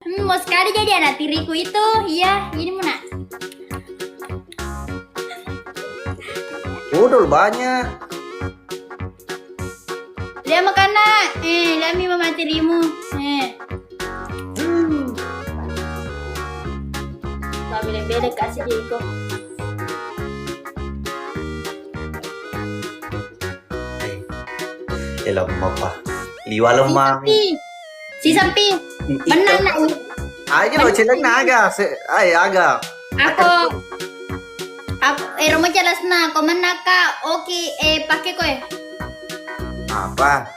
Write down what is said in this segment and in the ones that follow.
Mau sekali jadi anak tiriku itu. Iya, ini mana? Odol banyak. Dia makan nak. Lami mama tirimu. Kau beda-beda kasih dia itu. Elah apa? Liwa lemang. Si Sampi. Menang nak. Aja lo celeng naga. Aga. Aku Roma jelas na, kau menaka, oke, pakai koe. Apa?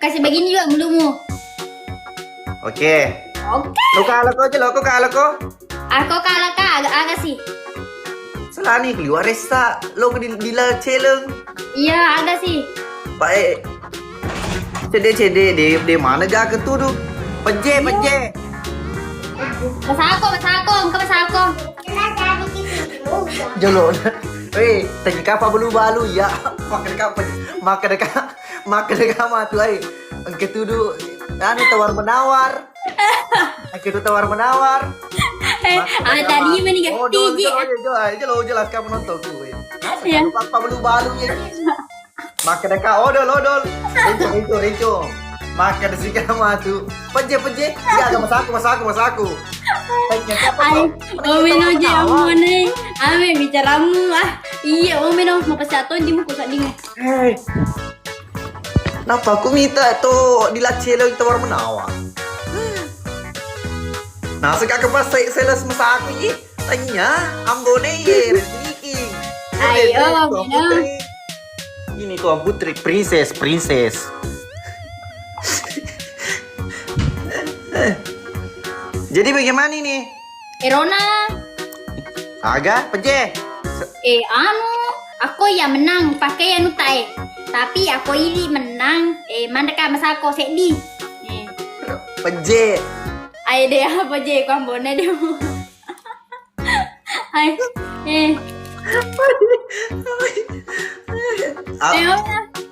Kasih begini juga mulutmu. Oke. Oke. Lo kalah ko aja lo, ko kalah ko. Aku kalah kak, agak sih. Salah nih, liwa resta. Lo dila celeng. Iya, agak sih. Baik. Cede, de mana jaga tu tu? Peje. Masako, engkau masako. Jolo. Tanya kapa balu ya. Makan dekat matu Engke tu du anu tawar menawar. Tadi meninggal tiji. Jolo jelas kamu nonton tu. Iya. Kapa balu ya. Makan dekat odol. Renco. Makan si kamu tu. Peje. Ya agak masaku. Omeno jamone. Ame bicaramu Iya, omeno mau pesaton di muka sading. Hei. Kenapa aku minta tuh dilacelo tawar menawar? Nah, sekarang pas sales masa aku ini tanya ambone ye rezeki. Ayo, omeno. Ini tuh putri princess. Jadi bagaimana ini? Rona. Agak peje. Aku yang menang pakai anu tae. Tapi aku ini menang. Mandeka masako sedih. Peje. Ayo deh apa je kambone deh.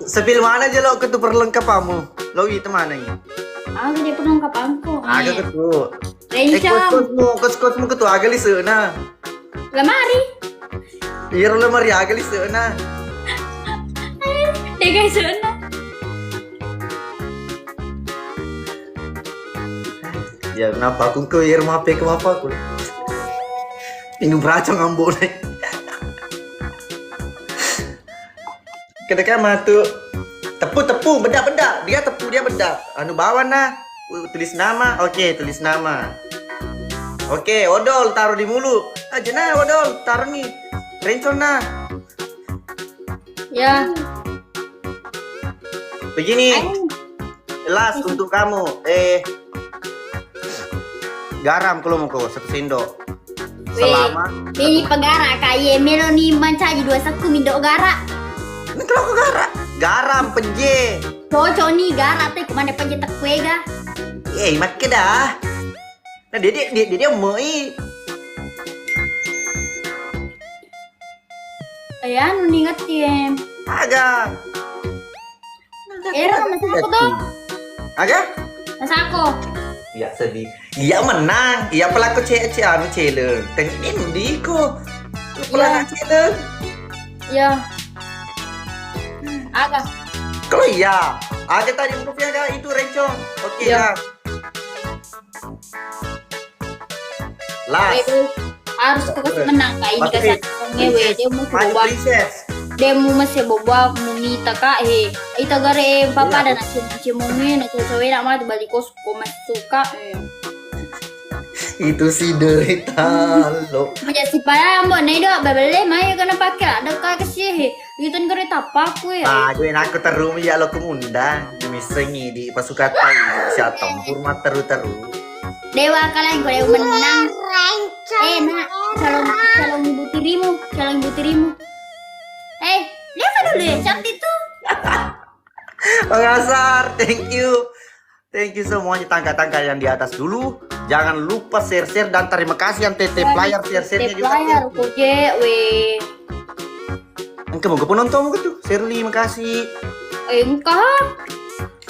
Sepil mana aja lo ketu perlengkapanmu? Lo itu mana ini? Aku dia penuh kapangku. Agak ketu. Rencam. Kos-kosmu ketu agak li seuna. Lemari. Iya lemari agak li seuna. Deh guys sana. Ya kenapa aku ke rumah pe ke apa aku? Minum beracang ambone. Kedekan matu tepu bedak dia bedak anu bawah nah tulis nama. Oke, tulis nama. Oke, odol taruh di mulut aja nah, odol taruh nih rencon nah. Ya. Begini last untuk kamu garam kalau mau kau 1 sendok selama Ini pegara kaye meloni mancaji 2 saku mindok gara. ini kalau kau garam peje. Cocok nih gara teh kemana penje tekwe ga. Mak dah. Nah dia mau Anu ningat ya. agak. Masako dong. Agak? Masako. Ya sedih. Dia menang. Dia pelaku anu challenge. Tengin di ko. Pelaku challenge. Ya. Agak. Kalau iya, agak tadi hurufnya agak itu rencong. Oke Ya. lah. Last. Harus aku menang kak ini kasih ngewe dia mau Maju coba princess. dia mau masih boba munita kak ita gare papa dan nasi cimungi nasi cewe nak mah balik kos koma suka Itu si derita lo. menjadi si payah mbak nih dok bebele mah kena pakai ada kak sih itu gare tapaku ya Gue aku terus ya lo kemundang. Misengi di pasukan si tempur mah teru. dewa kalian kalau menang nak calon ibu tirimu lihat dulu ya cantik tuh Pengasar, thank you semuanya tangga-tangga yang di atas dulu. Jangan lupa share dan terima kasih yang TT player share-nya juga. player koje we Engke mau ke penonton mau tuh. Shirley makasih. engkau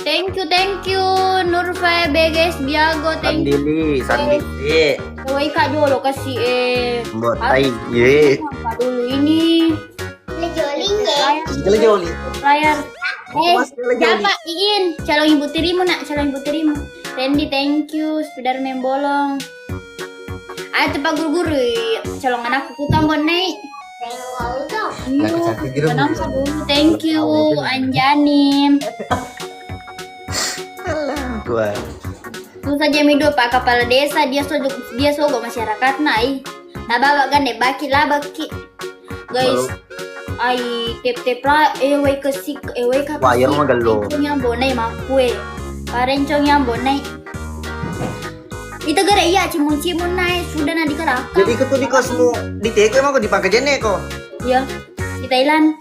Thank you. Nurfe, Beges, Biago, thank you. Sandili. Woi Kak Jolo kasih Mbok tai. Ye. apa dulu ini? Jole joli. Layar. Mas, lagi Siapa? Iin, calon ibu tirimu nak, calon ibu tirimu. Randy, thank you. Spiderman bolong. Ayo tepat guru-guru. Calon anakku putang naik. Lah, kecantik gitu. Kenapa dulu? Thank you, Anjani. Alah, gua. Itu saja mido Pak Kepala Desa dia sogok masyarakat nai. Nah bawa gande baki lah baki. Guys, ai tep lah wei kesik wei kapal. Wayar mah galo. Yang bonai makue. Parencong yang bonai. Itu gara iya cimun naik sudah nadi keraka. Jadi ketu di kosmu di teko emang kok dipakai jene kok. Iya, di Thailand.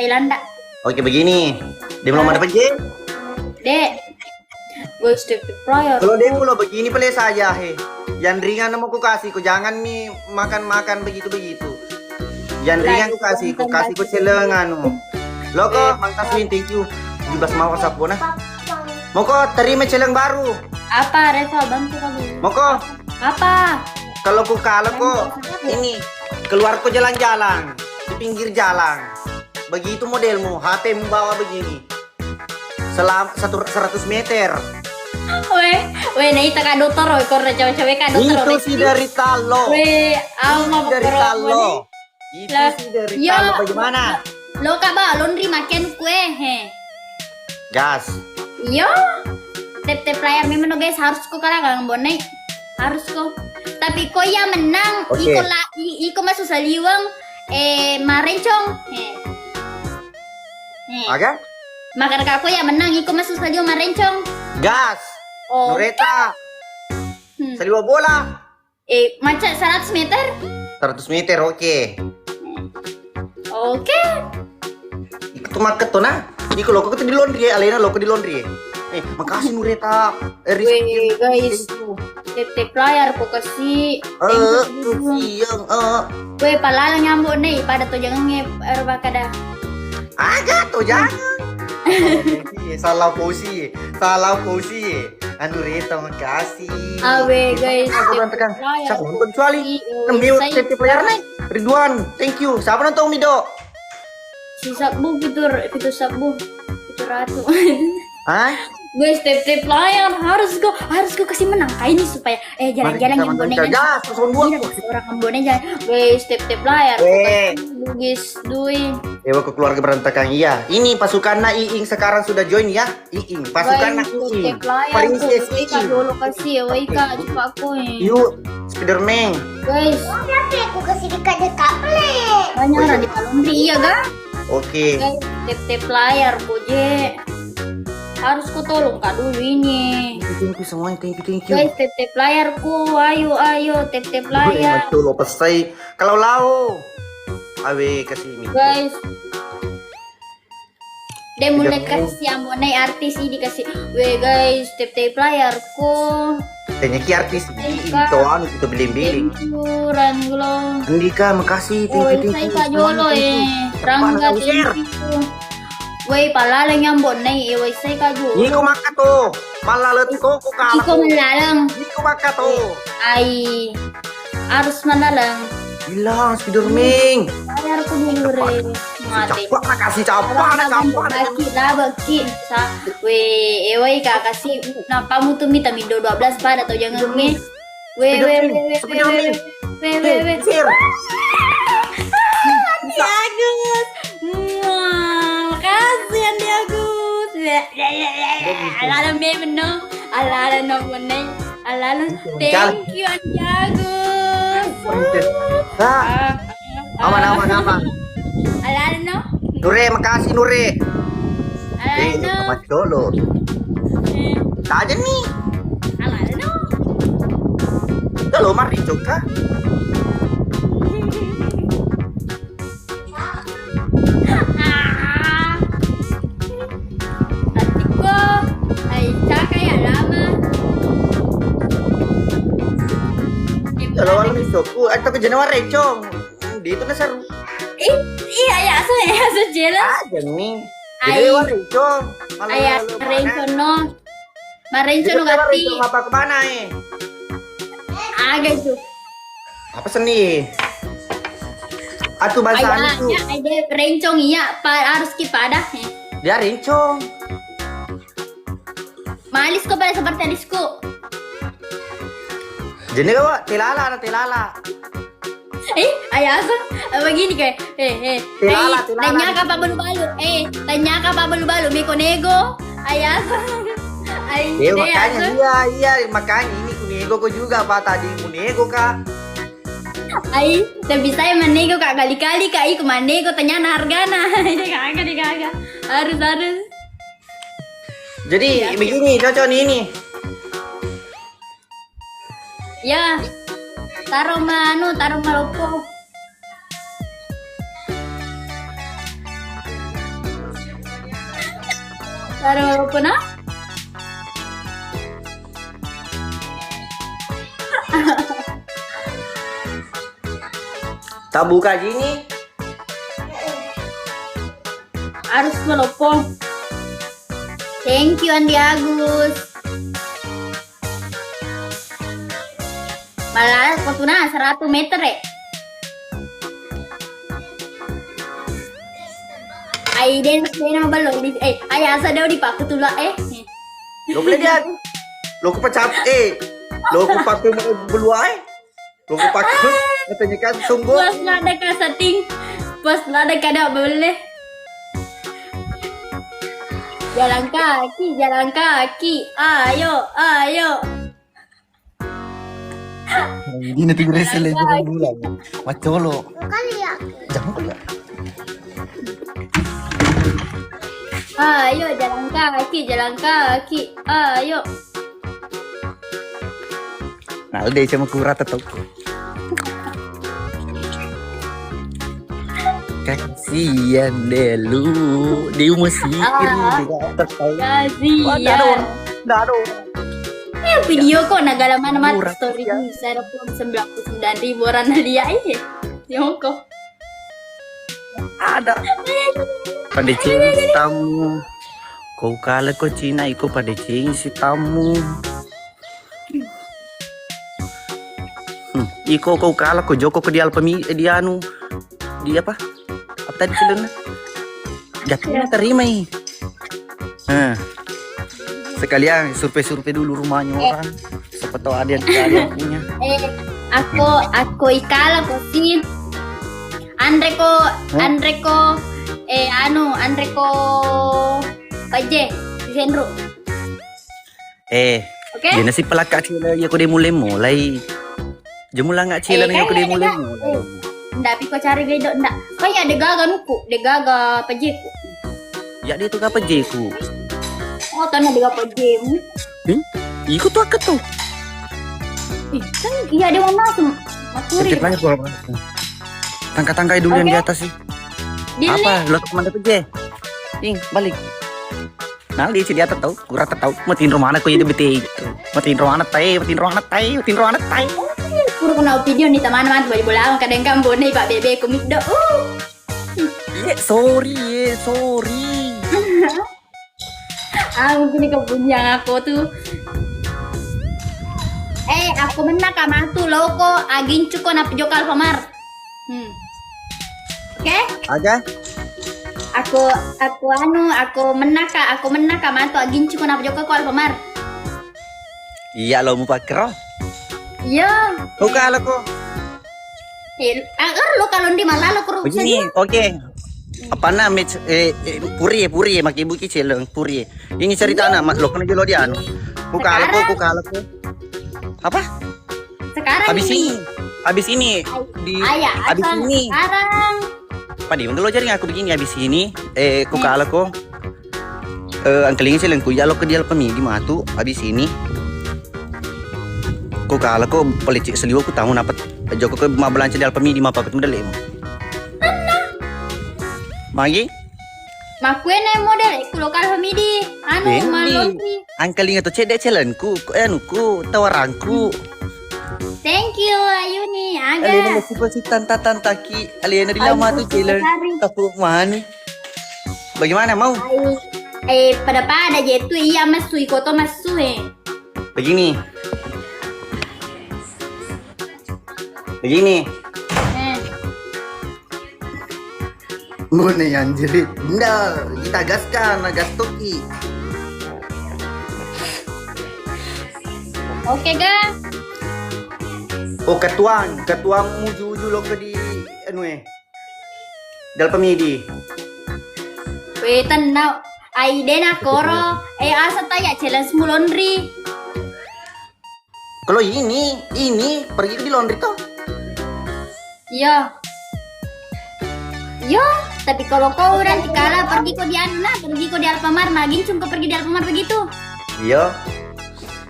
Thailand dak. Oke begini. Dia belum ada peje. Dek. Guys, tep prior. Kalau dia lo begini pelai saja he. Yang ringan mau ku kasih ku jangan nih makan begitu. Yang ringan ku kasih ku celengan lo kok makasih thank you. 17 mau WhatsApp nah. Mau kok terima celeng baru. Apa Reva bantu kamu? Mau kok Apa? kalau kok ini keluar kok jalan-jalan di pinggir jalan. Begitu modelmu, HP mu bawa begini. Selama 100 meter. Weh, nih tak kado toro, korna cewek-cewek kado toro. Itu sih dari talo. Weh, ama Dari talo. Itu sih dari talo bagaimana? Lo kaba laundry makan kue he. Gas. Yo. Tep layar memang no guys harus kok kalah kang bonek. Harus kok. Tapi kok yang menang Okay. iko masuk saliwang marencong he. Aga? Makan kako yang menang iko masuk saliwang marencong. Gas. Oh. Nureta. Saliwa bola. Macam 100 meter? 100 meter oke. Oke. Itu market tuh nah. Iko lo kok di laundry Alena lo kok di laundry. Makasih Nureta. Weh guys. Tep layar kok kasih. Siang. Weh palala nyambut nih pada tuh jangan bakada. Aga tuh jangan. Salah posisi. Anu Rita makasih. Awe guys. Aku tekan. Siapa nonton kecuali Nemiu tip player naik. Ridwan, thank you. Siapa nonton Mido? Si Sabbu fitur Sabbu. Fitur Ratu. Hah? Guys, tip layar harus go kasih menang kayak ini supaya jalan-jalan yang boneka. Ya, terus buat. Orang ngembone jalan. Guys, tip layar. Guys, duin. Dewa ke keluarga berantakan iya. Ini pasukan Iing sekarang sudah join ya. Iing, pasukan Iing. Princess Iing. Dulu kasih Waika coba aku Yuk, Spiderman. Guys, Aku kasih dekat-dekat play. banyak orang di laundry iya ga? Oke. Guys, tip layar boje. Harus ku tolong kak dulu ini. Thank you semuanya, thank you. Guys, tip layarku, ayo, tip layar. Betul, lo pesai. Kalau lau, awe kasih ini. Guys, dia mulai kasih yang mau naik artis ini kasih. Weh guys, tip layarku. Tanya ki artis Intoan itu beli-beli. Thank you, Ranglo. Andika, makasih, Oh, thank you. saya Kak Jolo Rangga, thank you. Weh, palalang yang bon naik, weh saya Kak Jolo. Iko maka tuh, malah letko ko kalah. Iko malalang. Iko maka tuh. Ay, harus malalang. Bilang Spiderman. Layarku dulu re. Mati. Capak makasih capak. Baki sa weh kak kasih kamu tuh minta mido 12 pada atau jangan weh Sir. Agus makasih Andi Agus ala meme no ala no money ala thank you Andi Agus Aman. ala no Nure, makasih Nure. ala no Mas Dolo. Tak aja nih. ala no Kalau mari juga. Tatiko, ay caka ya lama. Kalau alam isoku, atau ke Januari recong. Di itu nasaru. Iya ya, so jalan. Aja nih. Jadi rencong. Ayah rencong no. Marencong no gati. Apa kemana Agak tuh. Apa seni? Atu bahasa itu. Ayahnya ada rencong iya, harus kipada. Dia rencong. Malis ko pada seperti adisku. Jadi kau telala. Ayah aku begini kayak, Tilala. tanya ka pa balu-balu, tanya ka pa balu-balu, may konego, ayah aku, Iya, makanya ini kunego ko juga Pak tadi kunego Kak. tapi saya menego kak kali-kali kak, iku manego tanya na hargana, kagak, harus. Jadi begini cocok ini. Ya, taruh malopo. Taruh malopo na? Tak buka gini. Harus malopo. Thank you Andi Agus. Malah kotuna 100 meter Ay den na balong di ay asa daw di pa kutula Lo boleh dia. Lo ko pacap Lo ko pakai beluai. Lo ko pakai katanya kan sungguh. Pas lada ka setting. Pas lada kada boleh. Jalan kaki. Ayo. Hindi na tigre sila yung bulan. Macholo. Kali ya. Jangan ko ya. Ayo jalan kaki. Ayo. Nah, udah siya magkurat atau. Kasihan deh lu. Dia masih Kasihan. Dado. Video kok nagalaman story ni saya pun 99.000 orang na dia Yung ko. Ada. Pada cing tamu. Kau kala ko Cina iko pada cing si tamu. Iko kau kala ko Joko ko di alpami dia anu. Dia apa? Apa tadi silun? Jatuhnya terima sekalian survei dulu rumahnya orang. Siapa tahu ada yang punya. Ako ikala ko si Andre ko Paje si Senro. Okay? Dia nasi pelakak sila ya ko dia mulai. Jemula nggak cila ya ko dia mulai. Ndak pi ko cari gaido ndak. Kaya degaga nuku, degaga Paje ko. Ya dia tu ka Paje ko. Oh, tanah degaga Paje mu. Ikut tu akat tu. Kan iya dia mau masuk. Makuri. Sedikit banyak bola. Tangkai dulu yang di atas sih. Apa? Lo kemana Paje? Balik. Nah, dia di atas tahu, kurang tahu. Matiin romana ko itu bete itu. Matiin romana tai. Puro kena video ni teman-teman boleh bola kadang kambo nih Pak Bebe komik do. Sorry. Mungkin ini kepunyaan aku tuh. Aku menang kama tu loko agin cuko na pijokal pamar. Oke? Aga? Aku menang kama tu agin cuko na pijokal kual pamar. Iya lo mau pakai. Iya. Kau kalah ko. Lo kalau di malah lo kurang. Begini, oke. Apa na puri maki ibu kecil puri. Ini cerita na lo kan jual dia anu. Ku kalah ko. Apa? Sekarang habis ini sekarang. Padi untuk lo jaring aku begini habis ini ku kalah ko. Angkelingin sila ku ya lo ke dia pemilih matu habis ini. Ku kalah ko pelicik seliwa ku tahu napat Joko ke mabelanca di alpami di mapakat model em. Magi? Makuene model ku lokal famidi. Malonti. Angkeling atau cedek celenku, ku tawaranku. Thank you Ayuni, aga. Alena masih tanta ki. Alena di lama tu celen. Tapu mana? Bagaimana mau? Pada aja itu iya masu ikoto masu Begini. Begini. Mana yang jerit? Nggak, kita gaskan, gas toki. Oke ga? Oh ketuang muju lo ke di dal pemidi. Wetan na ay dena koro asa taya challenge mu laundry. Kalau ini pergi ke di laundry toh. Iya. Yo, tapi kalau kau nanti kalah pergi kau di anu pergi kau di Alfamart, magin cuma pergi di Alfamart begitu. Iya.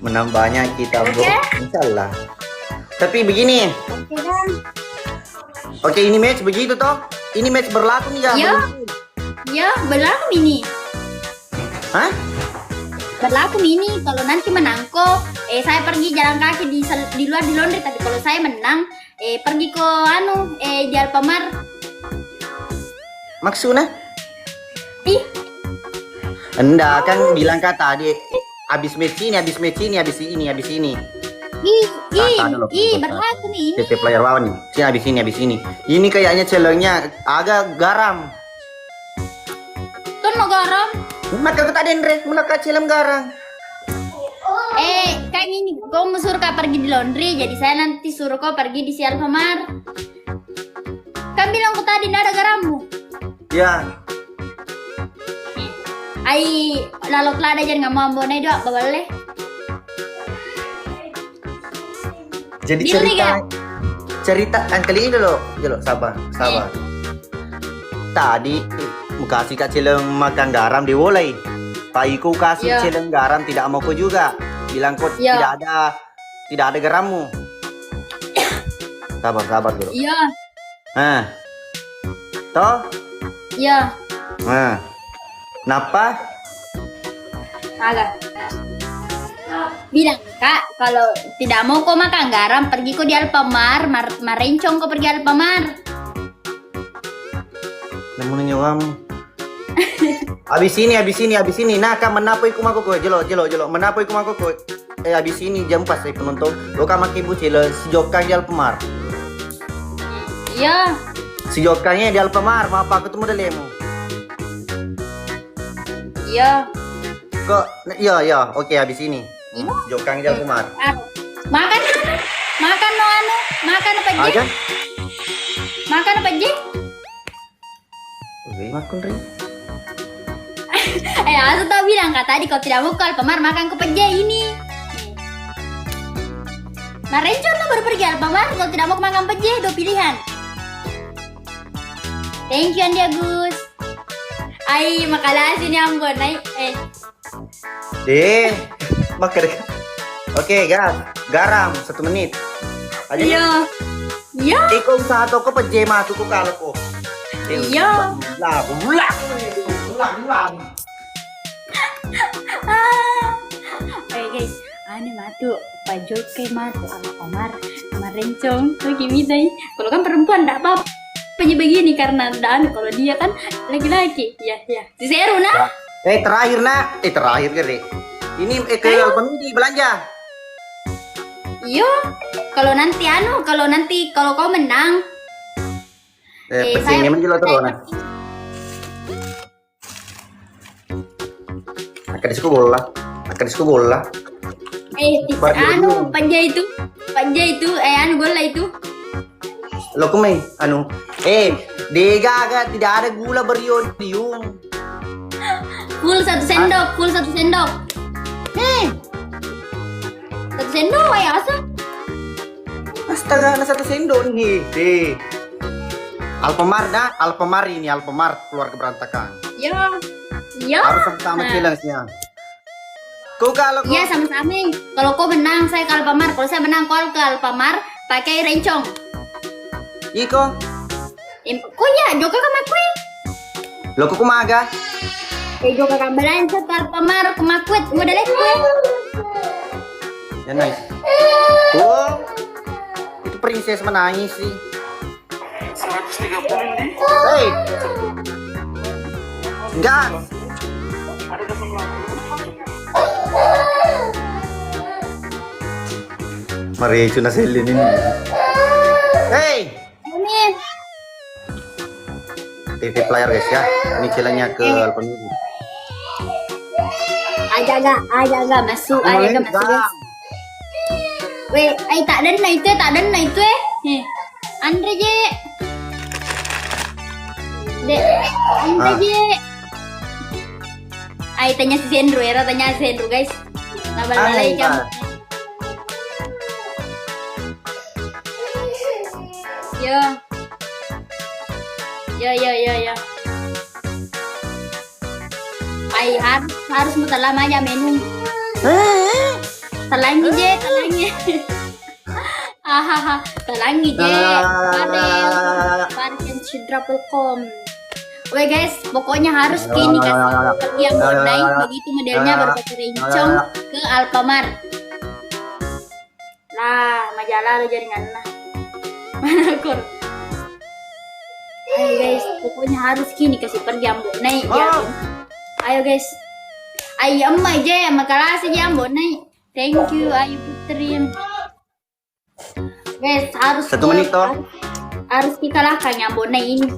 Menambahnya kita bro. Insyaallah. Tapi begini. Oke kan? Oke, ini match begitu toh. Ini match berlaku nih ya. Iya. Ya, berlaku ini. Hah? Berlaku ini kalau nanti menang kok saya pergi jalan kaki di luar di laundry, tapi kalau saya menang pergi ke di Alfamart. Maksudnya? Ih, Enggak, kan bilang kata tadi habis match ini, habis ini. berlaku nih ini. TP player lawan nih. Sini habis ini. Ini kayaknya challenge-nya agak garam. Tuh no garam. Maka kata Dendre, mulaka challenge garam. Kayak ini, kau mau suruh kau pergi di laundry, jadi saya nanti suruh kau pergi di si Alfamart. Kan bilang kau tadi nggak ada garammu. Ya. Lalot lada jangan nggak mau ambonai doa, boleh. Jadi Deal nih, cerita kali ini dulu, sabar. Tadi mau kasih kak Cileng makan garam diwolai. Paiku kasih Cileng garam tidak mau kau juga. Bilang kau tidak ada garammu. Sabar dulu. Iya. Toh? Iya. Napa? Agak. Bilang kak, kalau tidak mau kau makan garam, pergi kau di Alfamart, marencong kau pergi Alfamart. Namun kamu. Abis ini. Nah, kan menapoi kumaku kau, jelo. Menapoi kumaku kau. Abis ini jam pas saya penonton. Lo kan makin bucil sejokang di Alfamart. Iya. Sejokangnya di Alfamart, mau apa ketemu delemu? Iya. Kok? Iya. Oke, habis ini. Jokang di Alfamart. Makan makan apa je? Aja? Makan apa je? Oke, makan ring. Aku tahu bilang kak tadi kau tidak mau ke Alfamart makan ke peje ini. Nah rencon lo baru pergi Alfamart, kalau tidak mau makan peje, dua pilihan. Thank you Andi Agus. Makasih nih Ambon. Makan deh. Oke, garam 1 menit. Aja. Iya. Ikaw sa ato ko pa jema to ko kalo ko. Iya. Ulang. Oke guys, matu Pak Joke matu Alfamart marencong tuh gini deh. Kalau kan perempuan enggak apa-apa begini karena kalau dia kan laki-laki. Ya. Si Seru nah. Terakhir kali. Ini ke Alfamidi belanja. Iya. Kalau kau menang. Pentingnya menjual terus nah. Akan disku bola. Panja itu, bola itu. Lo kumay, dega tidak ada gula beriodium. Full satu sendok. 1 sendok ya asa. Astaga, 1 sendok nih. Alfamart keluar keberantakan. Ya. Harus sama challenge-nya. Iya sama-sama. Kalau kau menang saya ke Alfamart, kalau saya menang kau ke Alfamart pakai rencong. Iko? Kau ya, Joka sama kue. Lo kok kumaga? Joka ka belanja ke Alfamart, kemakuit, modalnya kue. Ya nice. Oh, itu princess menangis sih. 130. Hey. Gas. Mari cuna selin ini. Hey, Ini. titip layar guys ya. Ini celahnya ke Alpon. Aja masuk guys. Weh, tak ada na itu eh. Andre je. Dek, Andre je. Tanya si Sendro ya, tanya si Sendro guys. Nabalay jam. Yo. Harus muter lama aja menu. Talangi je. Talangi je. Parken Sidrapelkom. Oke guys, pokoknya harus kini kasih yang naik begitu modelnya baru pakai rencong ke Alfamart. Lah, majalah lo jaringan lah. Mana kur? Ayo guys, pokoknya harus kini kasih pergi ambo naik ya. Ayo guys. Ayo emma aja, makalah saja ambo naik. Thank you, ayo Putri. Guys, harus 1 menit toh. Harus dikalahkan ambo naik ini.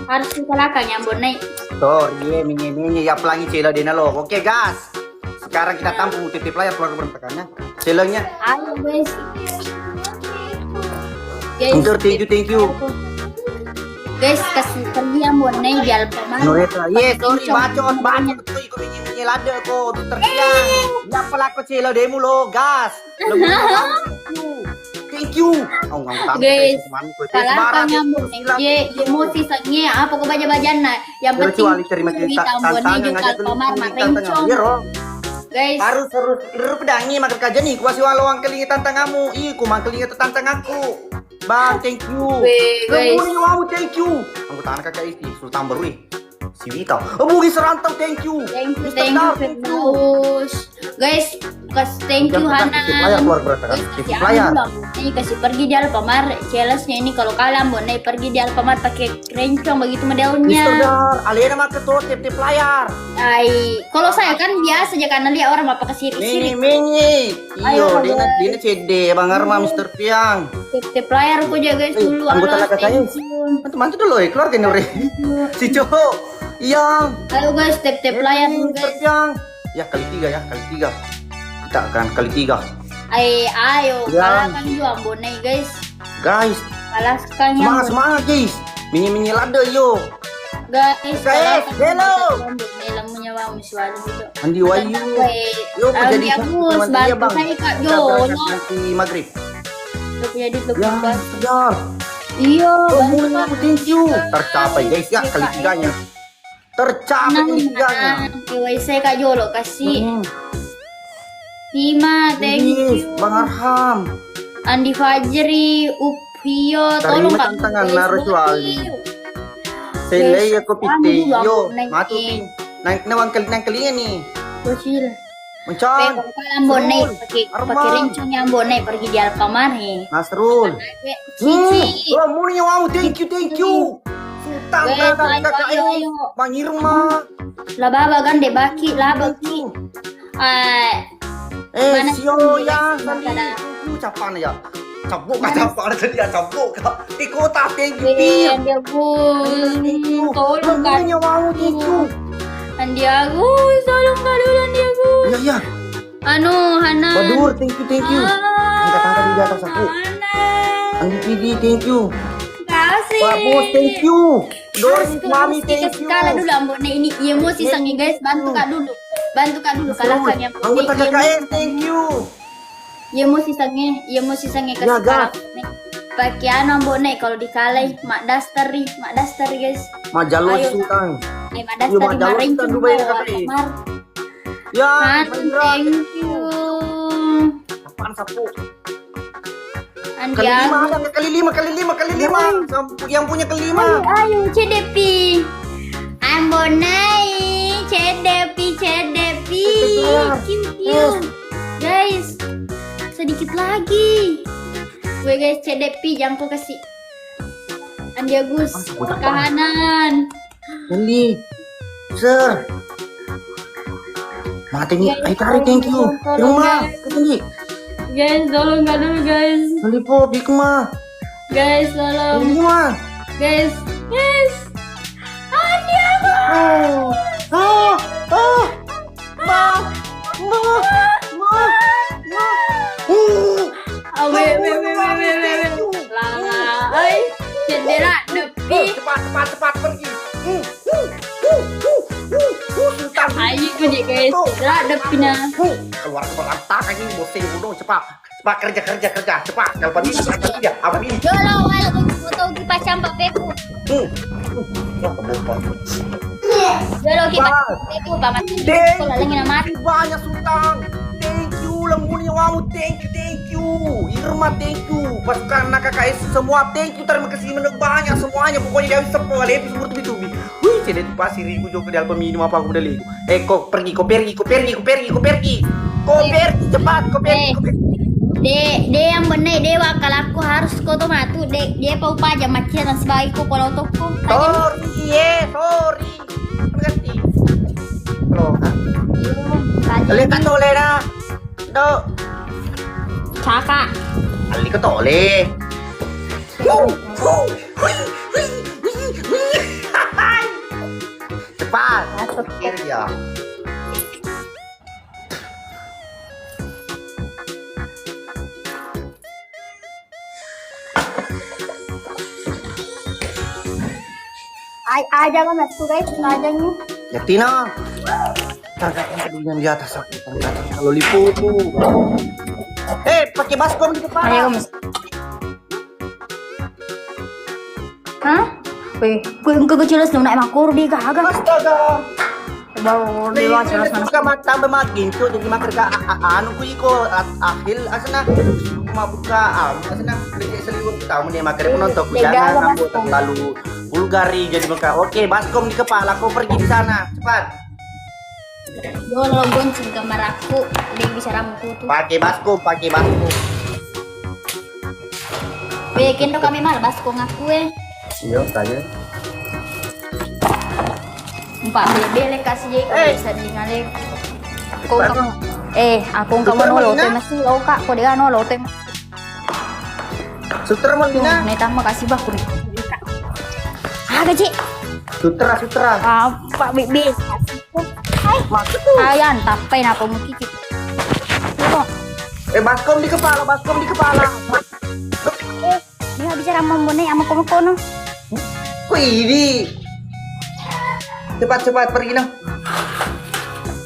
Harus dikalahkan ambo naik. Tuh, iya mini ya pelangi celo dena lo. Oke, gas. Sekarang kita tampung titip layar keluar berantakannya. Celonya. Ayo guys. Entar, thank you. Guys, kasih pergi ambo naik di Alfamart. Noreta, yes, sorry, bacot tuh ikut mini lada ko, terkiang. Ya pelako celo demo lo, gas. Thank you. Guys, kalahkan ambo naik. Emosi sange apa ko baja-bajan na. Yang penting terima kita ambo naik di Alfamart marencong. Guys, harus pedangi makan kaja nih, kuasi walawang kelingi tantang kamu. Ku mangkelingi itu tantang aku. Bang, thank you. Guys, kamu thank you. Anggota anak kakak istri, Sultan Berwi. Si Wita. Bugi serantau, thank you. Thank you, Firdaus. Guys, thank you Hana. Titip layar. Ini kasih pergi di Alfamart. Challenge-nya ini kalau kalian mau naik pergi di Alfamart pakai rencong begitu modelnya. Mister Dar, Alena mah ketua tip layer. Kalau saya kan biasa aja karena lihat orang apa kesiri-siri. Mini. Iyo, dia CD Bang Arma Mister Piang. Tip layar aku aja guys dulu. Anggota kakak saya. Mantu dulu ya, keluar kan ore. Si Coko. Iya. Ayo guys, tip layar guys. Ya kali 3. Kita akan kali 3. Ayo, kalahkan juga ambo naik guys. Kalahkan yang semangat guys. Mini lada yo. Guys, hello. Nelang menyawa miswalo gitu. Andi Wayu. Yo jadi bagus bantu saya Kak Jo. Nanti maghrib. Lu punya di tuh. Ya. Iya, thank you. Tercapai guys ya kali 3-nya. Tercapai kali 3-nya. Saya Kak Jo lo kasih. Tima, thank you. Bang Arham. Andi Fajri, Upio, tolong Kak. Tantangan Narusuali. Selay aku piti. Yo, mati. Naik nawang kali nih. Bocil. Mencang. Kalian bonai pakai rencong yang bonai pergi di Alfamart nih. Nasrul. Cici. Muni wow, thank you. Sultan kakak ini. Bang Irma. Lah baba gande baki. Sio ya. Ucapan ya. Cabuk tadi ya cabuk. Di kota thank you. Dia bun. Tolong kan. Muni wow, thank you. Andi Agus, tolong dulu Andi Agus. Iya. Hana. Badur, thank you. Angkat di atas aku. Andi Pidi, thank you. Kasih. Pak Bos, thank you. Doris, Mami, thank you. Kala dulu ambon ini emosi sange guys, bantu kak dulu kalahkan yang anggota KKN, thank you. Emosi sange kasih kalah. Pakai ambon kalau dikalai mak dastari guys. Majalur Sultan. Mak dastari marencong Alfamart. Ya, thank you. Apaan sapu? Andi Kali lima. Yang punya kelima. Ayo CDP. Ambonai CDP. Guys, sedikit lagi. Gue guys CDP jangan kau kasih. Andi Agus, kahanan. Kali. Sir. Mati nih, ayo tarik, thank you. Irma, tinggi. Guys, tolong nggak dulu guys. Lollipop, Ikma. Guys, tolong. Irma. Guys. Andi aku. Oh, oh, ma, ma, ma, ma. Wait. Lama. Ay, jendela depi. Cepat pergi. Ayo kerja guys. Jendela depi nah. Keluar berantak ini bosen bodoh cepat kerja cepat kalau ini apa ini Jolo, wala foto kipas campak peku. Jolo kipas peku pamat. Kalau lagi nama mati. banyak Sultan thank you lembuni kamu thank you Irma thank you pasukan anak KKS semua thank you terima kasih banyak semuanya pokoknya dia bisa kali episode bertubi-tubi wih jadi itu pasti ribu juga di album minum apa aku udah lihat kok pergi cepat De yang benar dewa kalau aku harus kau tuh matu dia pau pajak macam dan sebaikku kalau untukku. sorry terima kasih loh kalian kan tole dah do Caka. kali ko tole cepat ya Ada kan aku guys, adanya. ya Tina dengan di atas aku kalau lipu tuh pakai baskom di kepala Ayo mas. Hah? Gue kecilas dong naik makur di kagak. astaga Baru di luar jelas mana. suka tambah makin tuh jadi makan ke anu ku iko akhir asana cuma buka asana beli seliwut tahu dia makan penonton ku jangan ngambut terlalu vulgari jadi maka oke baskom di kepala kau pergi di sana cepat Gue lo gonceng gambar aku, dia bisa rambutku tuh. pakai baskom Bikin tuh kami malah baskom aku iya tanya Empat bebek kasih jadi bisa dinyalek. Kau kamu aku nggak Sutra mau nolot Malina? masih lo kak, kau dia nolot sutra Malina Nih tambah kasih baku nih. Gaji. sutra Pak bebek. Ayan, tapay na po mo kikit. baskom di kepala Dia bicara membunai ama kono. kok ini cepat pergi dong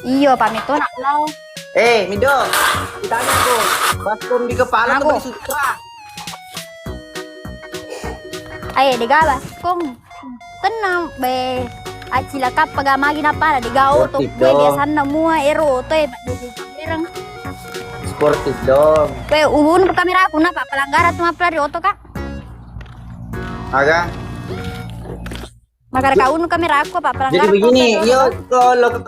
Iyo, pamit to nak lau. Mido ditanya aku baskom di kepala Aku. atau di sutra Ay, digabas kung tenang be. Acila ka pagamagi na para digao to. Sportif Kwe dong. biasan na mua ero to berang. sportif dong Kwe ubun pa kamera ako na papalanggarat mga plari oto ka. agak Magarakaun kamera ako papalanggarat. jadi begini yo kalau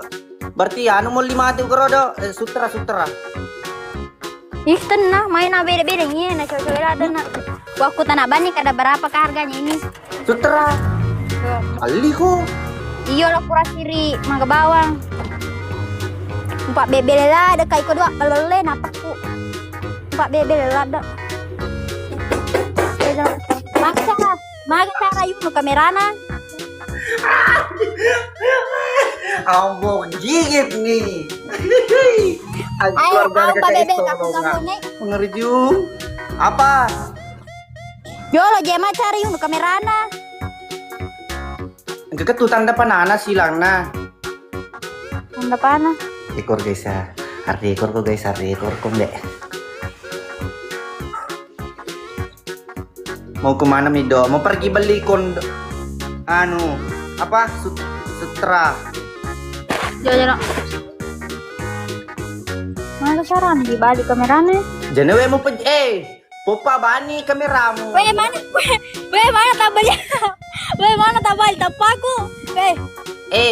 berarti anu mau 5 tuh kerodo sutra Ih, tenang, main na beda-beda ini na cewek-cewek ada na. Waktu tanah bani kada berapa ka harganya ini? sutra kali kok Iyo lah kurang kiri, mangga bawang. Empat bebel lah ada kai kedua balele napakku. Empat bebel lah ada. Maga cara yun no kamerana. Ambo gigit nih Ayo, keluarga apa bebel KKS kamu tolong, kamu Kak. Pengerju apa Yo lo jema cari yun no kamerana. keketutan depan anak silang nah Anda pana? ekor guys ya hari ekor kok guys hari ekor kok deh mau kemana Mido mau pergi beli anu apa sutra Yo yo. Mana saran di balik kameranya? jenewe mau popa bani kameramu Weh mana tabelnya? Weh mana tabel tapaku?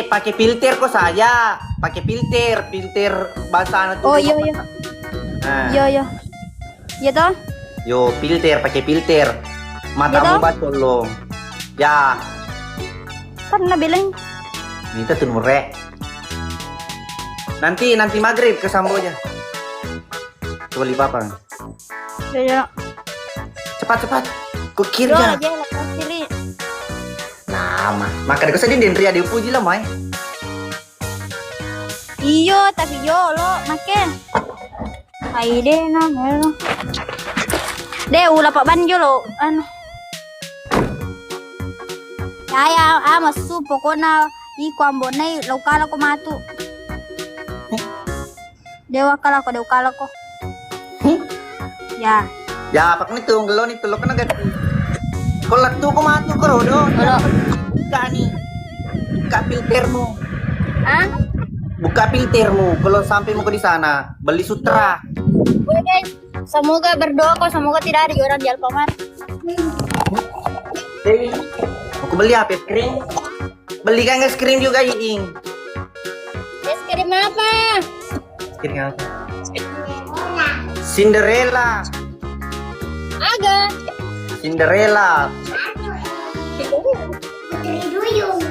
pakai filter kok saya pakai filter bahasa anak tuh Oh iya. nah. Yo. Iya toh? Yo filter pakai filter matamu Gitu? bacol lo ya Kan na bilang Minta tuh murek. Nanti maghrib ke Samboja. Coba lihat apa? Ya. Cepat. Kukir Yo ya. aja lah sendiri. Lama. Maka ada kesedin Ria diupuji lah mai. Iyo, tapi yo lo make. Ai deh na melo. Deh ulah pak banjo lo anu. Ya masu pokoknya iku ambonai lokal ko matu. Dewa kala ko. Ya. Ya, pak ni tuh ngelo nih telok kena ganti. Kalau tuh ko matu ko rodo. Halo. Buka nih. Buka filtermu. Ah? Buka filtermu. Kalau sampai mau ke di sana, beli sutra. Oke guys, semoga berdoa kok semoga tidak ada orang di Alfamart. Hey, aku beli apa es krim? Beli kan es krim juga Iing. Es krim apa? Es krim apa? Cinderella. Aga. Cinderella. Putri Duyung.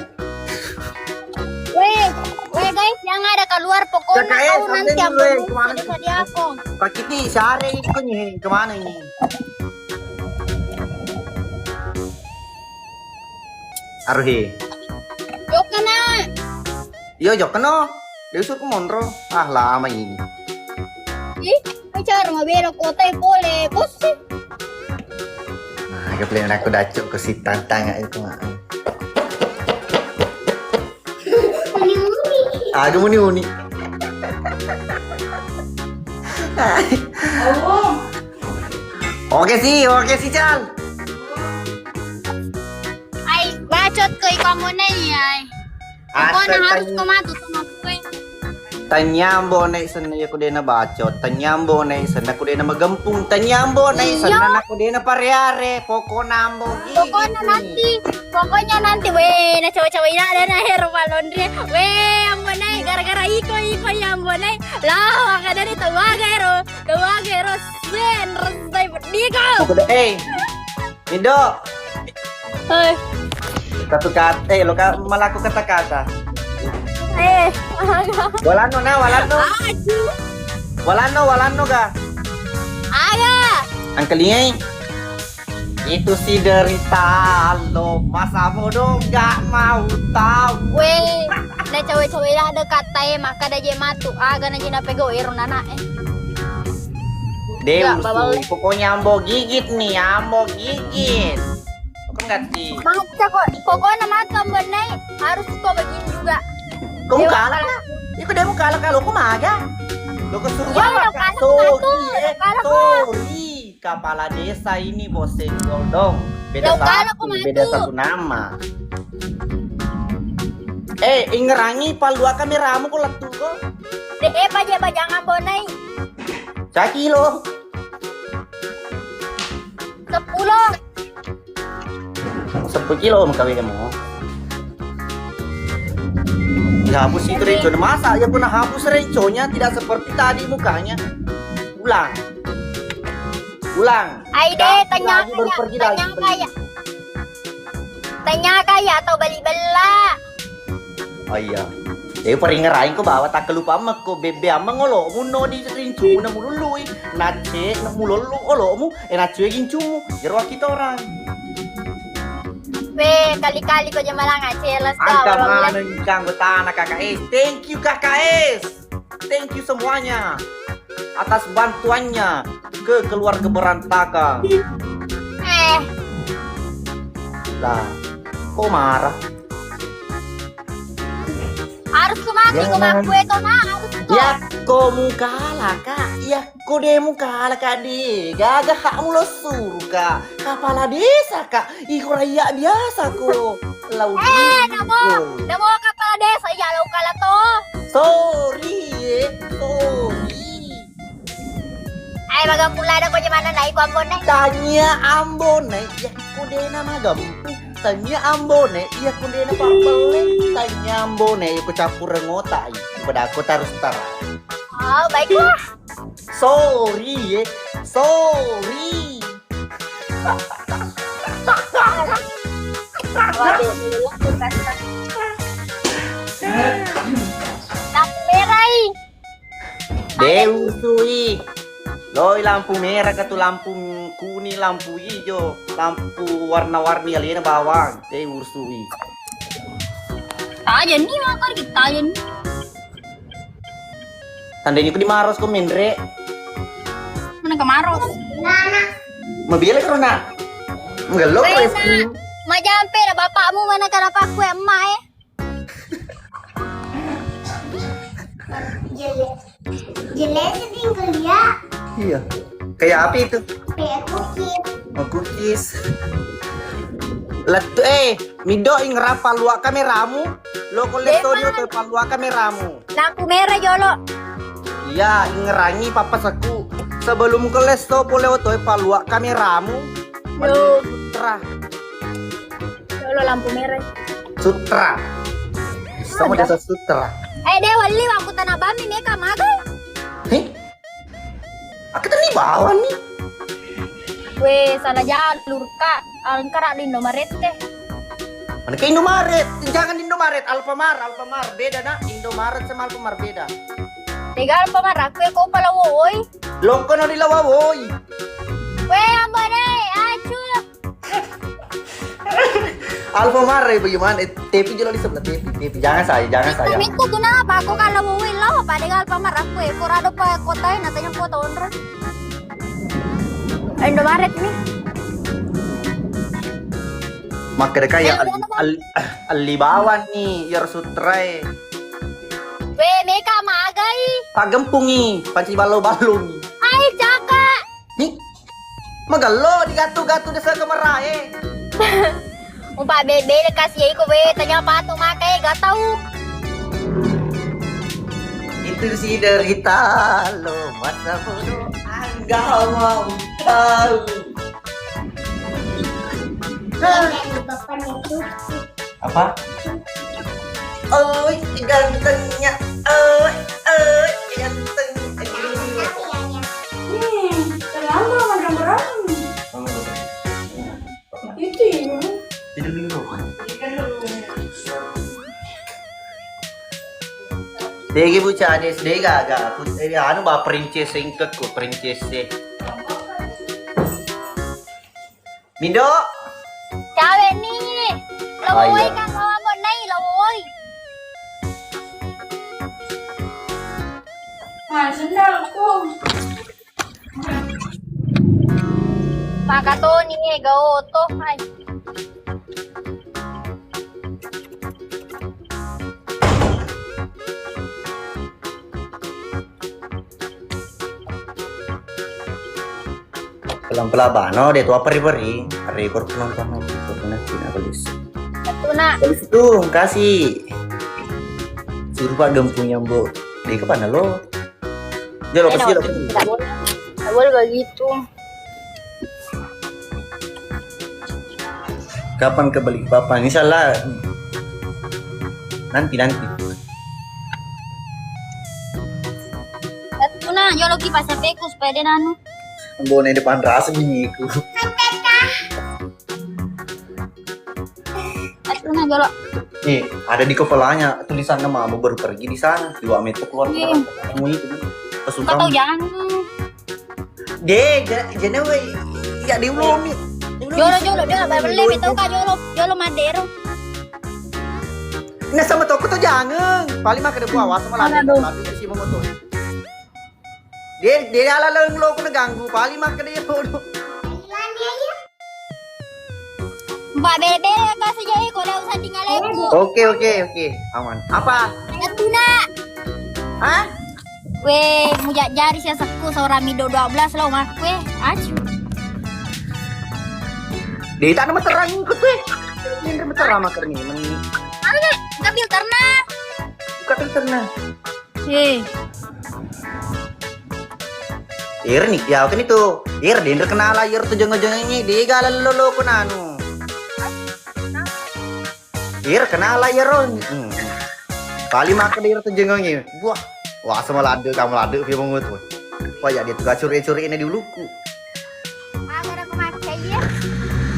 Weh guys, yang ada keluar pokoknya KKS, kau nanti ambil dulu, aku kemana bisa sih? di aku. Pak Kiti, sehari itu nih kemana ini? Aruhi. Yo kena. Yo jokno. Dia suruh ke Monro. Ah lama ini. Ih, cara mabelo kota boleh. Bosi. Nah, kepelian aku dacuk ke si tantang itu mah. Uni-uni. Aduh uni. Oke sih Cal. Ay, bacot ko kamu na ay. Pokoknya harus kumatu sama kue. Tanyambo na isa na ako din na bacot. Tanyambo na isa na ako din na magampung. Tanyambo na isa na ako din na pareare. Poko nambo. Pokoknya nanti weh, na cowok-cowok ina ada na hero laundry. Weh, ambonay gara-gara iko ya ambonay. Lah, kada ni tawagero sen resay diko. Indo. Ay, Satu kata, lo malaku kata-kata. eh. Walano. Aju. Walano ga. Aga. Ang kalingay. Itu si derita lo masa bodoh gak mau tahu. Weh, na cowok-cowok ina ada kata maka da je matu. Aga na jina pego ero nana Deus, bawal. pokoknya ambo gigit nih, ambo gigit. Kok nggak sih? Maksa kok, pokoknya matu ambonay harus kau begini juga. Kau Dewa kalah kan? Iku demo kalah kalau aku maga. Lo kesuruh Ya, apa? lo kalah satu, lo kalah kok. Sorry, kepala desa ini bosenggol dong. Beda Lo kalah satu, kok, Matu. beda satu nama. Ingerangi palua kameramu kok letu kok. Deh, bajang ambonay. Caki lo. 10. 10 kilo kawin mo. Dihapus itu renco. Masa ya pernah hapus renconya tidak seperti tadi mukanya. Ulang. Ay deh, tanya Lagi baru pergi lagi. Tanya kaya atau balik bela. Oh iya. Jadi pering ngerain ko bawa tak kelupa amak ko bebe amang olo muno di rincu na mulului nace na mululu olo mu nace gincu mu jerwa kita orang. Weh, kali-kali ko jam malang celas ka. Angka mana kang betana KKS. Thank you KKS. Thank you semuanya atas bantuannya ke keluarga berantakan. Lah, kok marah? Harus kumati ko makwe to na, harus ko. Ya, kok muka lah kak? Ya, kok deh muka lah kak deh? Gagah hak mulo suruh kak. Kepala desa kak. Iko raya biasa kok. Namo kepala desa ya lo kala to. Sorry. Ay magang pula na ko mana na iko ambon na. Tanya Ambone, ya kok deh nama gampang. Tanya Ambone, ya kok deh nama pele. Tanya Ambone, ya campur ngotak. Pada aku taruh setara. Oh, baiklah. Sorry. Lampu merah ih. Deusui. Loi lampu merah katu lampu kuning, lampu hijau, lampu warna-warni alina bawang. Deusui. Aja nih makan kita aja nih. Tandanya ku di Maros ko Mendre. Mana kemaros? Nana. Mabila ka na. Magalo ko es krim. Majampe na bapakmu mana ka bapakku emak eh. Jelas. Jelas tinggal dia. Iya. Kayak apa itu? Kayak cookies. Oh, cookies. Latu mido ing rapa luak kameramu. Lo ko leto dio to palua kameramu. Lampu merah jolo. Iya, ingerangi papas aku. Sebelum ke lesto boleh to palua kameramu. Yo. Sutra. Jolo lampu merah. Sutra. Sama desa sutra. Deh wali aku tanah bami mereka magal. Heh. Aku tadi bawa nih. Weh, salah jalur kak. Alangkara di Indomaret teh. Mana ke Indomaret? Jangan Indomaret, Alfamart, beda nak. Indomaret sama Alfamart beda. Tegal pamarah kue ko pala woy. Loko no dilawa woy. Weh, amba deh, acu. Alfamart bagaimana? Tepi jual di sebelah tepi. Jangan saya. Minggu kenapa? Aku kalau mau lo pada gal pamarah kue. Kurado pa kota ini natanya kota onra. Indomaret nih. Maka kayak alibawan nih, Yer Sutrai. Weh, mereka magai. Pagempungi, panci balo-balong. Ay, jaka. Nih, magalo, digatu-gatu desa kemerahe. Umpa bebe kasih ko be, tanya apa tuh makai, gak tahu. Itu si derita lo, masa bodoh, enggak mau tahu. Kayak bapaknya cookies. Apa? Oi, gantengnya. Oi, ganteng. Terlambat marah-marah. Itu ya. Tidur dulu. Degi buca ades dega aga. Anu ba princess singkat ko princess. Mindo. Cawe nih. Lawoy Ayo. kang bawa mo nai lawoy. Sendalku. Maka to nih gao to. Ay. Pelan-pelan no, dia tua peri-peri. Rekor penonton itu kena tidak tulis. Ito na. Tulis itu kasih. Suruh Pak Gempunya Mbok. Di kemana lo? Dia lo kasih lo. Tidak boleh. Tidak boleh begitu. Kapan ke balik Papa? Insyaallah. Nanti. Ito na. Yolo kipas sa pekus. Pwede na ano. Ang bonay depan rasa bingiku. Ito na yolo. Nih, ada di kepalanya tulisan nama mau baru pergi di sana. 2 meter keluar Iya. kamu itu. Kau tahu Kesukaan. jangan. Jangan weh. Ya diulomi. Yolo dia beli betul kak yolo madero. Nah sama toko tuh jangan. Paling mah kada buawas sama lagi. Aduh. Tapi si motor. Dia ala leng lo kena ganggu. Paling mah kada ya bodoh. Mbak bebe kasih jadi kau dah usah tinggal aku. Oke. Aman. Apa? Ito na. Hah? Weh, mujak jari siya sakku seorang mido 12 lo mak weh. Acu. Dia tak nama terang ikut weh. Ini nama terang makar ni. Ano? Ka filter na. Buka filter na. Eh. Nih, ya kan itu. Dia kenal air tuh jangan-jangan ini. Dia galal lolo ko na anu. Kenal air ron. Kali maka dia tuh jangan Wah, sama lade kamu lade dia mengut. Wah, ya dia tuh gak curi-curi ini di uluku. Agak ada pemakai ya.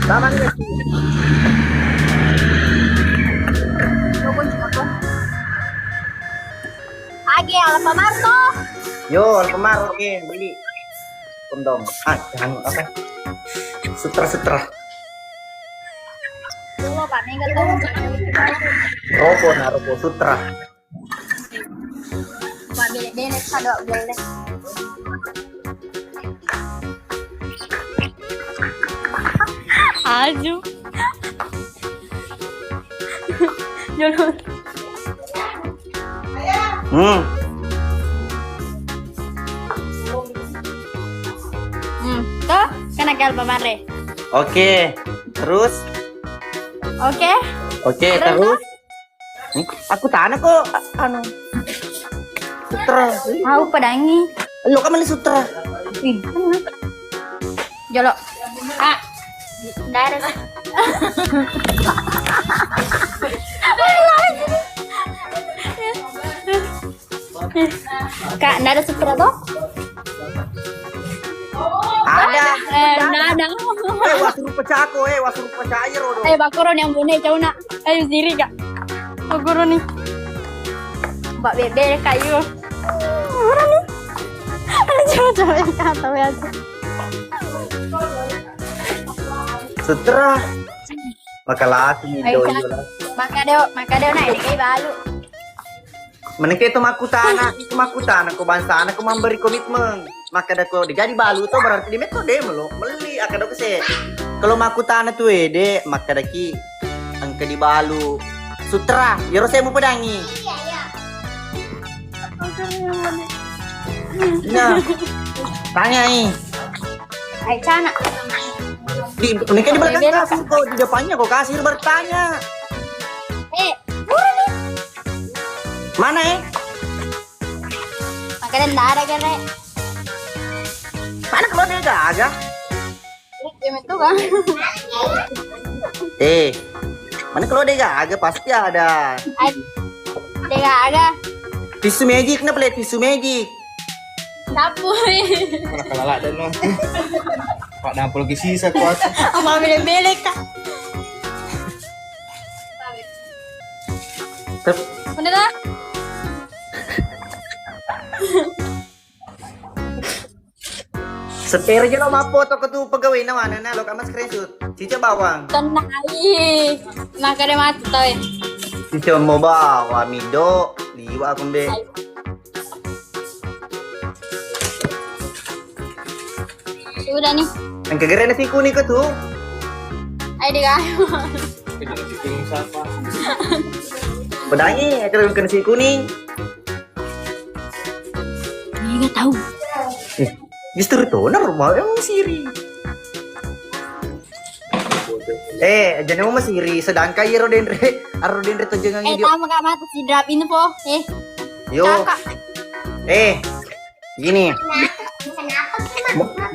Taman ya. Logo cuma tuh. Alfamart toh. Yo, Alfamart, oke, beli. Kondom. Jangan apa? Sutra. Dulu Pak, enggak tahu. Robo Sutra. Pak, beli kado beli. Aju. Jangan. Toh, kena ke Alfamart deh. Oke. Terus? Oke. Oke, terus? Aku tanah kok anu. Sutra. Mau pedangi. Lo kan beli Sutra. Ih, jolo. Nggak ada. Kak, nggak ada Sutra toh? Ada. Nggak ada. Wasurup pecah aku, wasurup pecah air odo. Ayo bakuro yang bune cau nak. Ayo diri kak. Bakuro nih. Mbak bebe kayu. Orang nih. Ada cowok yang kata ya. Sutra. Makalah nih Ayo, do. Kak. Maka deo naik di kayu balu. Menengke itu makutana ko bangsa ko memberi komitmen. Maka ada ko digadi balu to berarti di meto de melo meli akada ko se. Kalau makutana tuh de maka daki angka di balu. Sutra, yoro saya mau pedangi. Nah, tanya nih. Ayo cana. Menengke di belakang kasih kok di depannya kok kasih bertanya. Murah nih. Mana Maka dan nggak ada kan rek. Mana kalau dia gagah? Game itu kan. Mana kalau dia gagah pasti ada. Dia nggak ada. Tisu magic na pala, tisu magic. Tapoy. Wala kalala din no. Pak na lagi sisa ko at. Ang mga binibili ka. Ano na? Sepera dyan o mapoto ko ito pagawin naman. Nanalo ka mas screenshot. Chicha bawang. Tanay. Maka rin matuto eh. Chicha mo ba? Wamido. Liwa akong be. Udah nih. Ang kagara na si kuning ko to. Ay, di kayo. Yung sapa. Padangi, akan ka na si kuning. Hindi nggak tahu. Gusto rito, normal yung siri. Dyan mo masiri. Sadaan ka, aro din rito dyan ang idiot. Tama ka mata si drop in po. Yo. Kakak. Gini.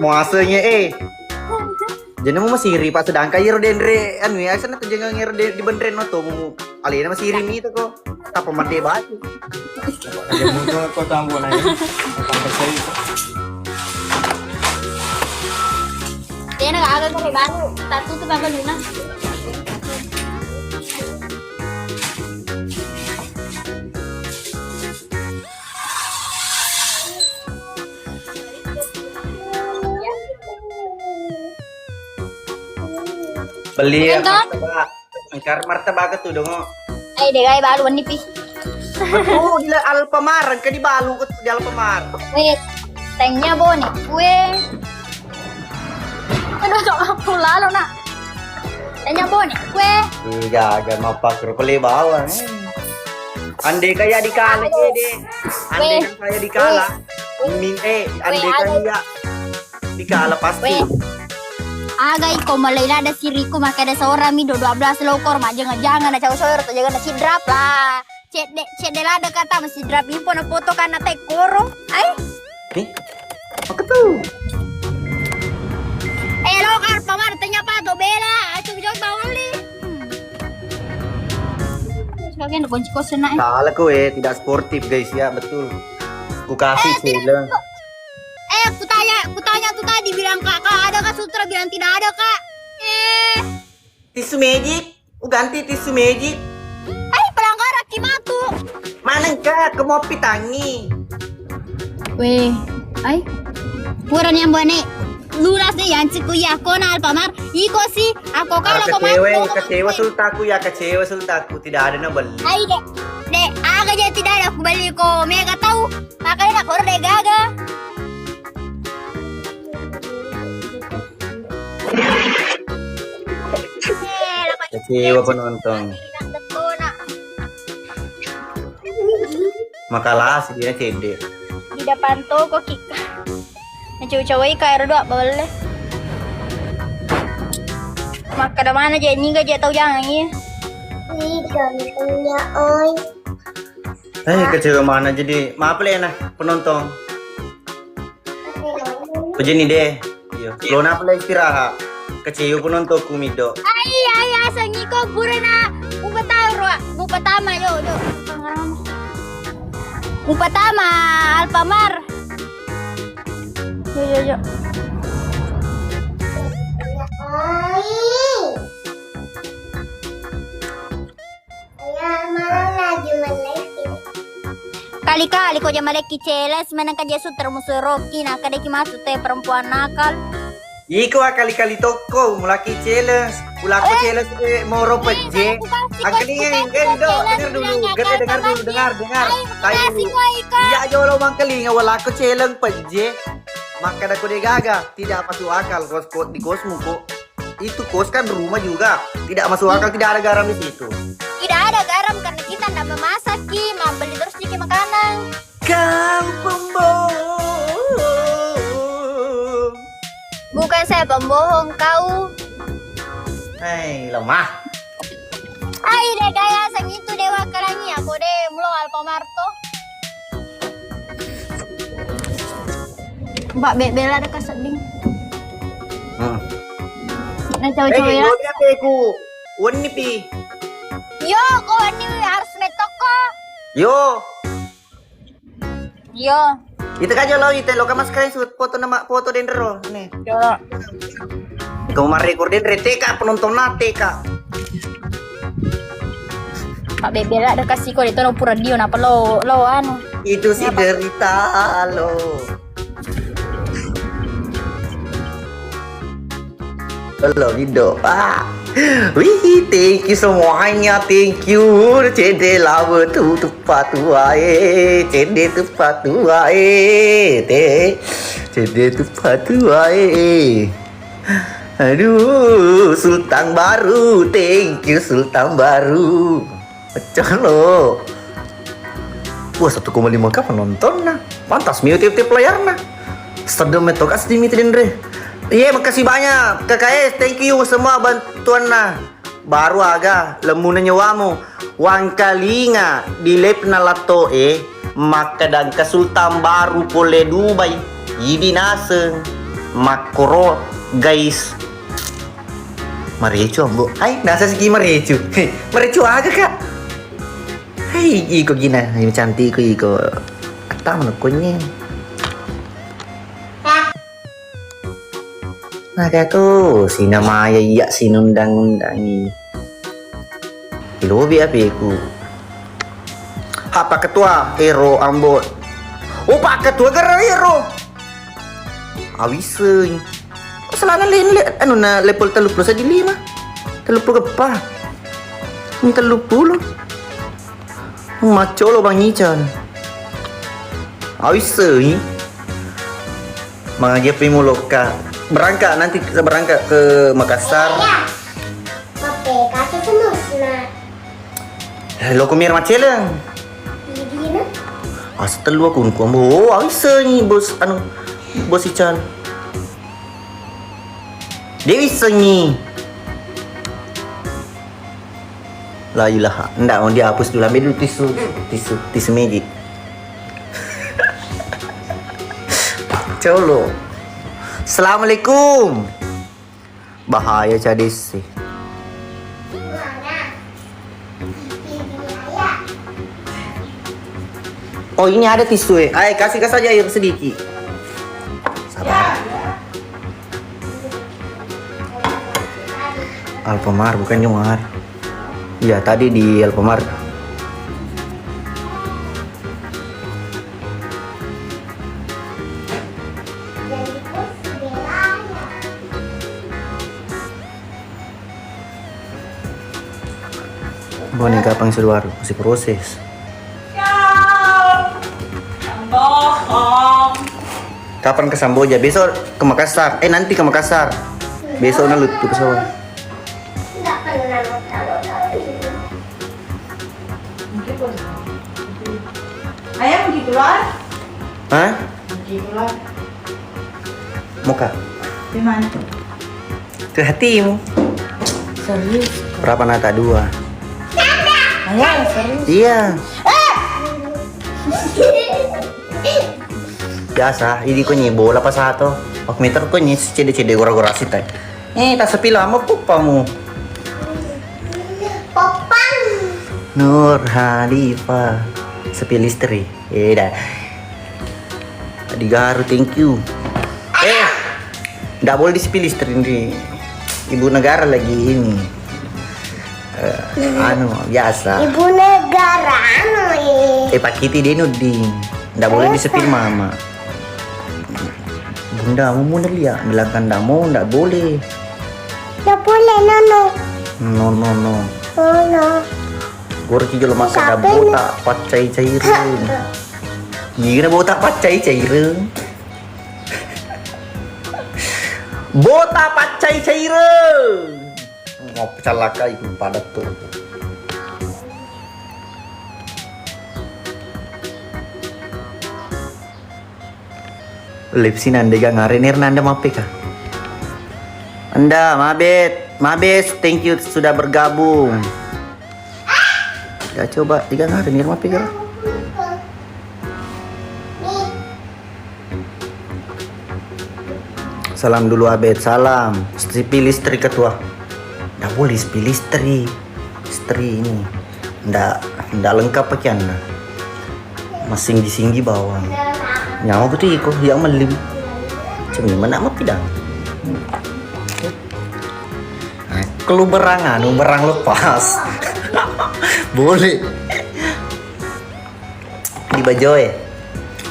Muasanya Diyan mo masiri pa sedang kayo din re ano ya sana to jangan ngero di bendren no to mo ali na masiri mi to ko tapa mande ba Ada mo ko tambo na yun. Matangkad sa iyo. Dia nag-aaral ka rin bago. Tattoo to Papa Luna. beli Ito? martabak angkar martabak tuh dong Ay, di kaya baluan ni Pi. oh gila Alfamart ka di balu ko di Alfamart Wait, tanya bo nih. Kue. Aduh, cok aku lalo na. Tanya bo nih. Kue. gagal mapak rupali bawang ande kaya dikala deh ande kan kaya dikala min ande kaya dikala pasti Agay ko malayla ada si Rico maka ada seorang mi 12 lokor mah jangan ada cowok soyor atau jangan ada si drap lah. Cek de ada kata masih drap info na foto kan na teh koro. Ay. nih apa tuh Lokar pamartanya pa to bela. Acu jog bawal li. Sebagai nak kunci kosan na. salah ko tidak sportif guys ya betul ku kasih sila Aku tanya tuh tadi bilang kakak ada kak Sutra bilang tidak ada kak. tisu magic ganti tisu magic Ay pelanggar kimatu. mana nengka ke mopi tangi. Weh, ay. Puran yang buane. Lunas deh yang cikuya kona Alfamar. Iko sih, aku kalau Kecewa sultaku ya, kecewa sultaku. Tidak ada na beli. Ay, dek, aga aja tidak ada aku beli ko. Mega tahu, makanya nak horde gaga. Kecewa penonton. Makalah sih dia CD. Di depan toko kita. Cewek-cewek kayak dua boleh. Maka ada mana aja ini gak tahu jangan ini. Ini gantengnya, oi. Kecewa mana jadi? Maaf Lena, penonton. Begini deh. Iya. Lo napa istirahat? Kecewa penonton kumido. Ay, asangi ko purana. Upatama yo. Upatama Alfamar. Yo. Oi. Ya, mau lagi melek. Kali-kali ko jam maleki celes menang kaja suter musuh Rocky nak kadeki masuk teh perempuan nakal. Iko kali-kali toko mulaki challenge. Ulaku challenge moro peje. Angkelingan dengar dulu. Saya dulu. Iya jolo mangkelinga walaku challenge peje. Maka aku gaga tidak masuk akal kos di kosmu kok. Itu kos kan rumah juga. Tidak masuk akal, tidak ada garam di situ. Tidak ada garam karena kita tidak memasak ki, beli terus ciki makanan. Kau pembohong. Bukan saya pembohong kau. Hei, lemah. Ay, deh gaya sang itu dewa kerangi aku deh mulo Alfamarto. Mbak Bella ada keseding. Nah cowok-cowok ya. Aku. Wani pi. Yo, kau ini harus netoko. Yo. Itu aja lo kamas kalian shoot foto dendro nih. Yo. Kau mau recordin TK penonton TK. Pak Bella ada kasih kau itu lo pura dio napa lo anu. Itu sih derita lo. Halo video. Wih, thank you semuanya, thank you. CD lama tu tepat wae, CD tepat wae, CD tepat wae. Aduh, Sultan baru, thank you Sultan baru. Pecah lo. Wah, 1,5K penonton nah. Pantas tiap-tiap layar nah. Sedem metok asli Dendre. Iya, makasih banyak KKS, thank you semua bantuan nah. Baru aga lemuna nyawamu wang kalinga di lepna lato maka dan ke Sultan baru pole Dubai yidi naseng makro guys marecu ambo hai nasa segi marecu marecu aja kak hai iko gina ini cantik iko atam nakunya. Nah kayak tuh si namanya iya si nundang-undangi lobi apiku apa ketua hero ambon oh pak ketua gara hero awiseng kok selana anu na level 35 saja 5 30 apa ini 30 maco lo bang Ican awiseng mga jepi muloka berangkat nanti kita berangkat ke Makassar. Pape, kasih senus nah. Lo kumir macelang. Ini na. Setelah aku ambo, bisa ni bos anu bos Ican. Dia bisa ni. La ilaha. Ndak mau dia hapus dulu ambil dulu tisu magic. Colo. Assalamualaikum. Bahaya cadis sih. Oh ini ada tisu Ayo kasih saja air sedikit. Sabar. Alfamart bukan Nyumar. Iya tadi di Alfamart. Boneka apa yang baru masih proses. Bohong. Kapan ke Samboja? Besok ke Makassar. Nanti ke Makassar. Besok nalut ke pesawat. Nggak pernah tahu. Ayah mau keluar? Hah? Keluar. Muka? Di mana? Ke hatimu. Serius? Berapa nata? 2. Ayah serius? Iya. Biasa, ini ko ni bola pa sa ato. Ok meter ko ni cede-cede gora-gora sita. Tak sepi lama pupa mo. Popang. Nur Halifa. Sepi listri. Dah. Digaru, thank you. Nggak boleh disepi listri ini. Ibu negara lagi ini. Biasa. Ibu negara Pak Kitty dia nuding. Nggak boleh disepil mama. Bunda mau lihat, bilangkan nggak mau, nggak boleh. Nggak boleh, Nono. No. Oh, no. Gua kijol makan Siapa botak pacai cairan. Gila botak pacai cairan. Botak pacai cairan. Ngop calaka itu padat tuh. Lipsin anda gak ngarenir nanda mape kah? Anda mabes, thank you sudah bergabung. Ya coba tiga ngarenir mape kah? Salam dulu Abed, salam. Pilih istri ketua. Nggak boleh pilih istri. Istri ini nggak lengkap pakai anda. Masing disinggi bawang. Nyawa betul iko yang melim. Cuma mana mah pidang. Kalau berang lepas. Boleh. Di Bajoy.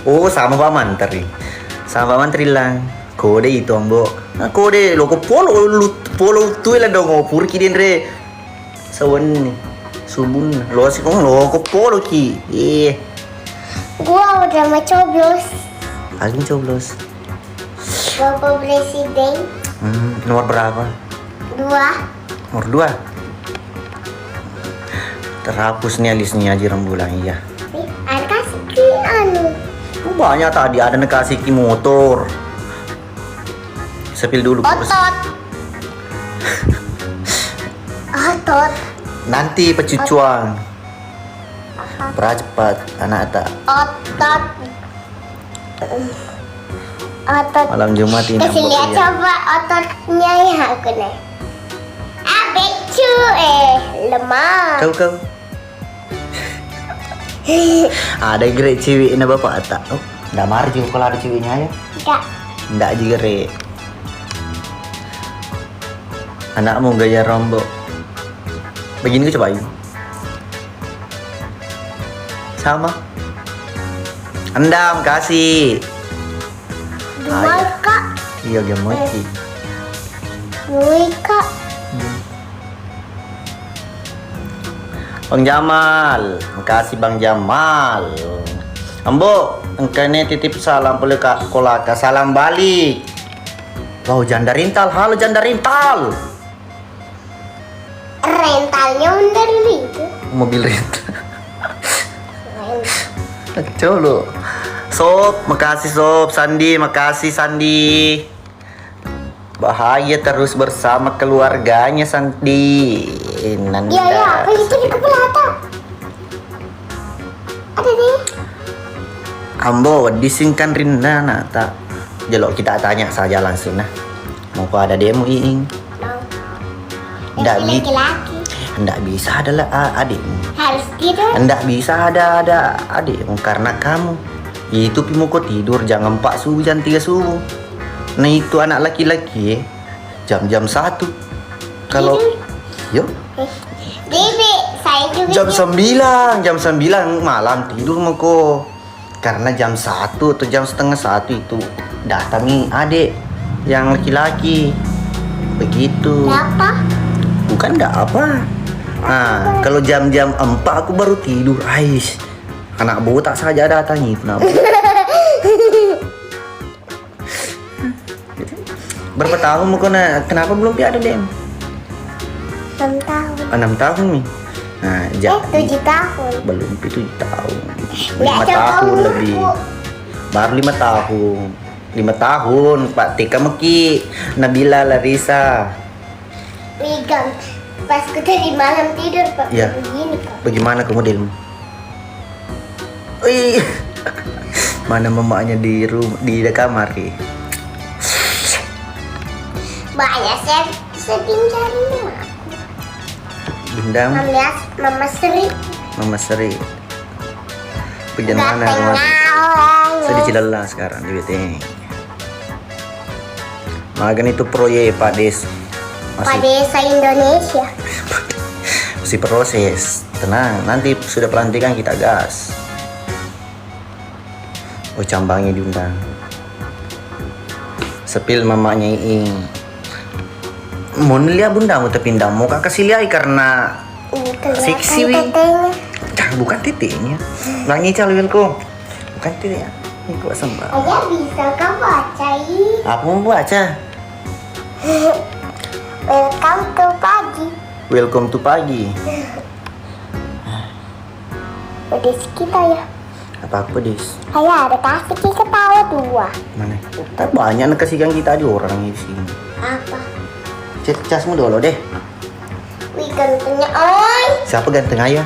Oh sama Pak Mantri. Sama Pak Mantri lang. Kode itu ambo. Kode lo ko polo tu lah dong opur ki den re. Sawan subun lo sih kong lo ko polo ki. Gua udah mau coblos. Paling coblos. Bapak Presiden. Nomor berapa? 2. Nomor 2. Terhapus nih alisnya aja rembulan iya. Ada kasih anu. Banyak tadi ada nekasih ki motor. Sepil dulu. Otot. Otot. Nanti pecucuan. Cepat anak tak. Otot. Otot. Malam Jumat ini. Kasih lihat coba ototnya ya aku nih. Becu lemah. Kau. Ada gerak cewek ini bapak tak? Oh, ndak marah juga kalau ada ceweknya ya? Enggak. Ndak juga gerak. Anakmu gaya rombok. Begini ke cobain. Sama. Endam kasih. Dua kak. Iya gemoci. Dua kak. Bang Jamal, makasih Bang Jamal. Ambo, engkau titip salam boleh kak kolaka, salam balik. Wow, janda rintal, halo janda rintal. Rentalnya under itu. Mobil rental. Colo. Sob, makasih Sob. Sandi, makasih Sandi. Bahagia terus bersama keluarganya Sandi. Nanda. Iya, itu di kepala ata. Ada nih. Ambo, disingkan Rinda nak tak. Jelok kita tanya saja langsung nah. Mau ada demo iing? Mau. Ndak bi. Laki-laki. Ndak bisa adalah adikmu. Harus tidur. Ndak bisa ada adikmu karena kamu. Itu pimu kok tidur jam 4 subuh jam 3 subuh. Nah itu anak laki-laki jam-jam 1. Kalau yuk Bibi, saya juga jam 9 malam tidur moko. Karena jam 1 atau jam setengah 1 itu datangi adik yang laki-laki. Begitu. apa? Bukan enggak apa. Nah, kalau jam-jam 4 aku baru tidur. Ais. Anak botak saja datang itu. Berapa tahun mau kena? Kenapa belum ada Dem? 6 tahun. 6 tahun nih. Nah, jadi 7 tahun. belum 7 tahun. 5 Nggak ada tahun tahun lebih. aku. Baru 5 tahun. 5 tahun Pak Tika Meki, Nabila Larissa. Wigan. Pas ku tadi malam tidur Pak. Iya. Begini Pak. Bagaimana ke modelmu? Wih. Mana mamanya di kamar ki? Banyak saya sedih cari mama. Bundam, Mama Sri. Mama Seri. Pujan mana kemarin? Saya di Cilala sekarang di BT. Magan itu proyek Pak Des. Pak Desa Indonesia. Masih proses. Tenang, nanti sudah pelantikan kita gas. Oh, cambangnya diundang. Sepil mamanya Iing. Mau lihat bunda mau terpindah mau kakak kasih lihat karena seksi wi. Bukan titiknya. Langi calon kok. Bukan titik ya. Ini kok sembah. Ayah bisa kau baca ini. Apa mau baca? Welcome to pagi. Welcome to pagi. Pedis kita ya. Apa pedis? Ayah ada kasih kita ketawa 2. Mana? Tak banyak nak kasihkan kita di orang di sini. Apa? Cek casmu dulu deh. Wih gantengnya oi. Siapa ganteng ayam?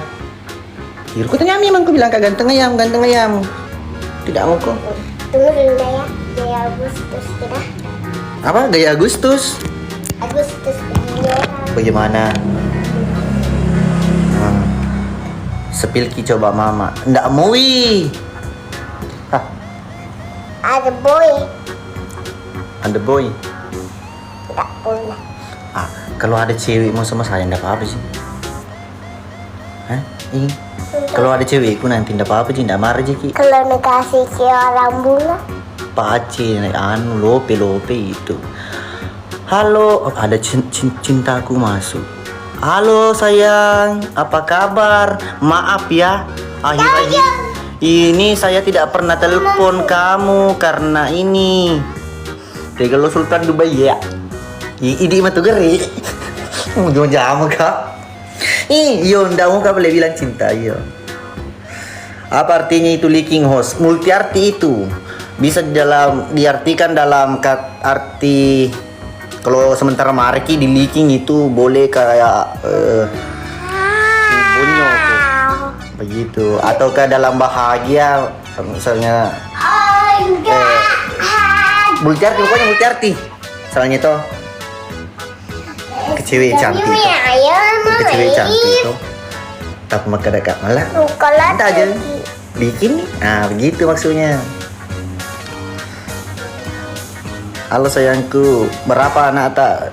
Kira tanya memang aku bilang kak ganteng ayam, ganteng ayam. Tidak mau kok. Tunggu dulu ya. Gaya Agustus kita. Apa gaya Agustus? Agustus begini orang. Bagaimana? Sepilki coba mama. Ndak mau wi. Hah, Ada boy. ada boy. Tidak boleh. Kalau ada cewek mau sama saya ndak apa-apa sih. Hah? Ini. Kalau ada cewekku nanti ndak apa-apa sih, ndak marah sih ki. Kalau nekasih ke orang bunga. Pace, anu lope itu. Halo, ada cintaku masuk. Halo sayang, apa kabar? Maaf ya, akhir-akhir ini saya tidak pernah telepon kamu karena ini. Kalau Sultan Dubai ya. Ini mah tuh geri. Mau jamu kak? Iyo, ndak mau kak boleh bilang cinta iyo. Apa artinya itu leaking host? Multi arti itu bisa diartikan dalam arti kalau sementara marki di leaking itu boleh kayak bonyok begitu atau ke dalam bahagia misalnya multi arti pokoknya multi arti misalnya itu kecewe cantik kecewe cantik itu tapi maka dekat malah entah aja bikin nah begitu maksudnya. Halo sayangku, berapa anak tak?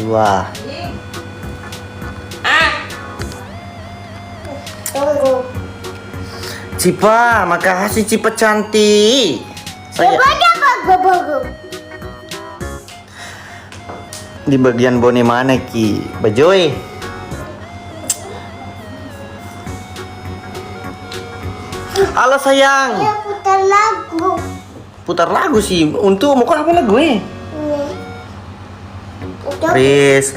2. Tunggu. Cipa, makasih Cipa cantik. Saya di bagian bone mana ki? Bajoy. Halo sayang. Ya putar lagu. Putar lagu sih. Untuk mau apa lagu Riz,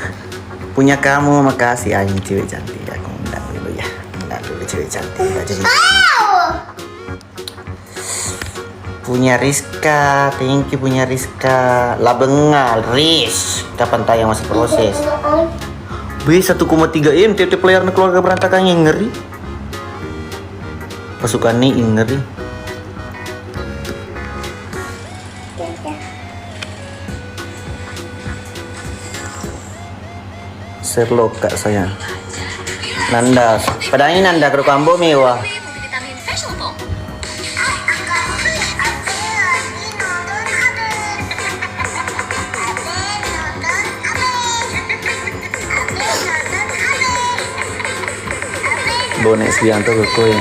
punya kamu makasih anjing cewek cantik. Aku undang dulu ya. Undang dulu cewek cantik. Jadi punya Rizka, thank you punya Rizka. Labengal, Riz. Kapan tayang masih proses? B 1,3 M tiap-tiap player keluarga berantakan yang ngeri. Pasukan nih ngeri. Sherlock kak saya. Nanda, padahal ini Nanda ke kambo mewah. Bonek Sbianto ke kue.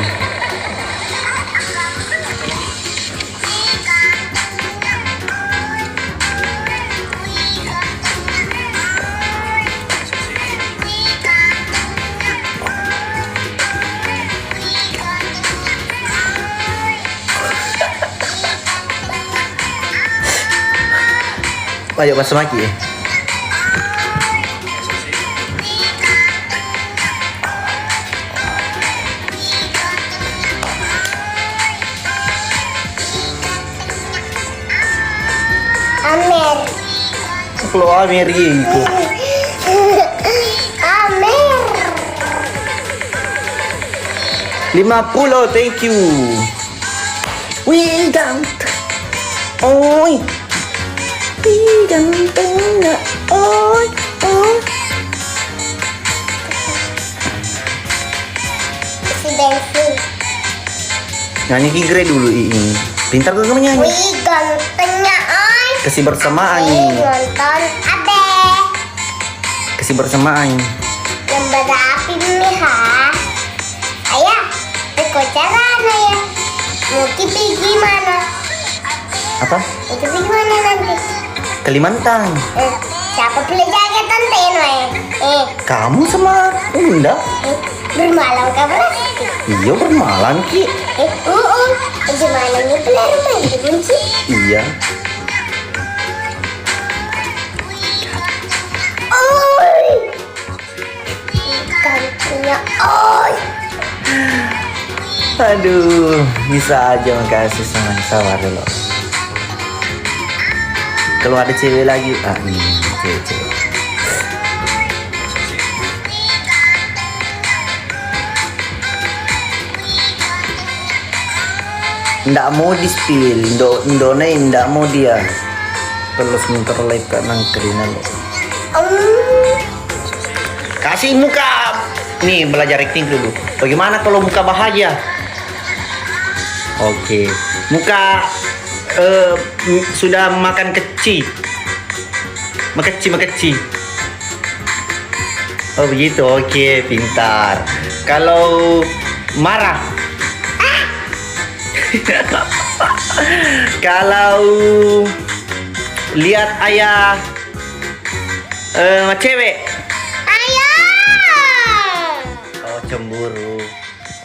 Ayo basmati. Amer. Kalau Amer itu. Amer. 50, thank you. Wih, ganteng. Oi. Wih, ganteng. Oi, oi. Si bensin. Nyanyi Kigre dulu ini. Pintar gak kamu nyanyi? Wih, gantengnya ay. Kasih bersamaan. Nonton abe. Kasih bersamaan. Yang berapi nih ha. Ayah, teko caranya ya. Mau kipi gimana? Apa? Mau kipi gimana nanti? Kalimantan. Siapa pilih jaket tante Kamu sama Unda? bermalam ke berarti? Iya bermalam Ki. Gimana nih pilih rumah dikunci? Iya. Oi, gantengnya oi. Aduh, bisa aja makasih sama sabar dulu. Kalau ada cewek lagi, ini cewek. Nggak mau di spill, Indone nggak mau dia. Terus minta live karena kerinan lo. Kasih muka. Nih belajar acting dulu. Bagaimana kalau muka bahagia? Oke. Muka sudah makan kecil. Makeci. Oh begitu. Oke, pintar. Kalau marah. Kalau lihat ayah cewek. Oh cemburu.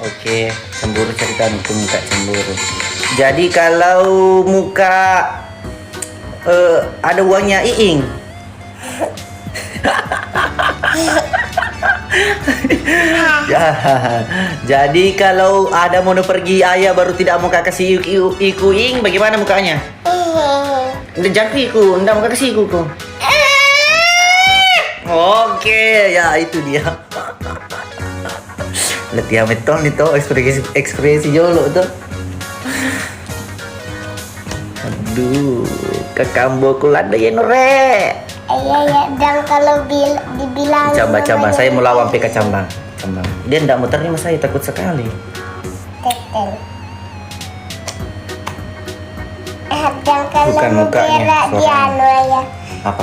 Oke, cemburu cerita itu muka cemburu. Jadi kalau muka ada uangnya Iing. Jadi kalau ada mau pergi ayah baru tidak mau kasih ikuing, bagaimana mukanya? Jangan iku, ndak mau kasih iku kok. Oke, ya itu dia. Lihat ya meton itu ekspresi jolo tuh. Aduh, kekambo kulada ya nore. Iya, dan kalau dibilang Coba, saya mau lawan PK Cambang. Dia ndak mau terima saya, takut sekali. Tetel. Dan kalau Bukan mau mukanya, kira di suaranya. anu ya. Apa?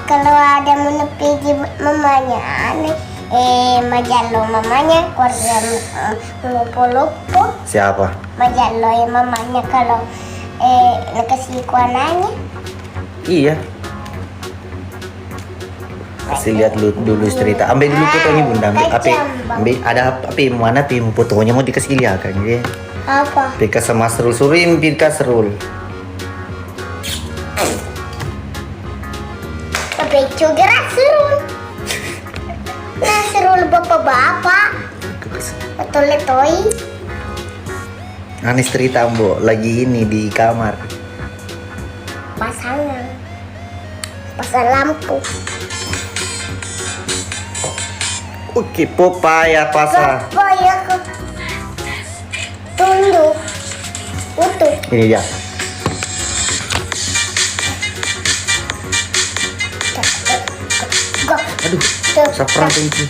Kalau ada mau pergi mamanya aneh. Majalo mamanya keluarga lupo-lupo. Siapa? Majalo ya mamanya kalau nakasih kuananya. Iya. Kasih lihat dulu cerita. Ambil dulu fotonya bunda. Ambil ada apa? Mana tim fotonya mau dikasih lihat kan? Gitu. Apa? Pika sama Serul Surim, Pika Serul. Tapi juga serul. Nah serul bapak-bapak. Atau letoi. Anis cerita Mbok lagi ini di kamar. Pasang lampu. Oke, Popaya pasang. Apa ya kok? Tunduk. Utuh. Ini dia. Aduh, saffron thank you.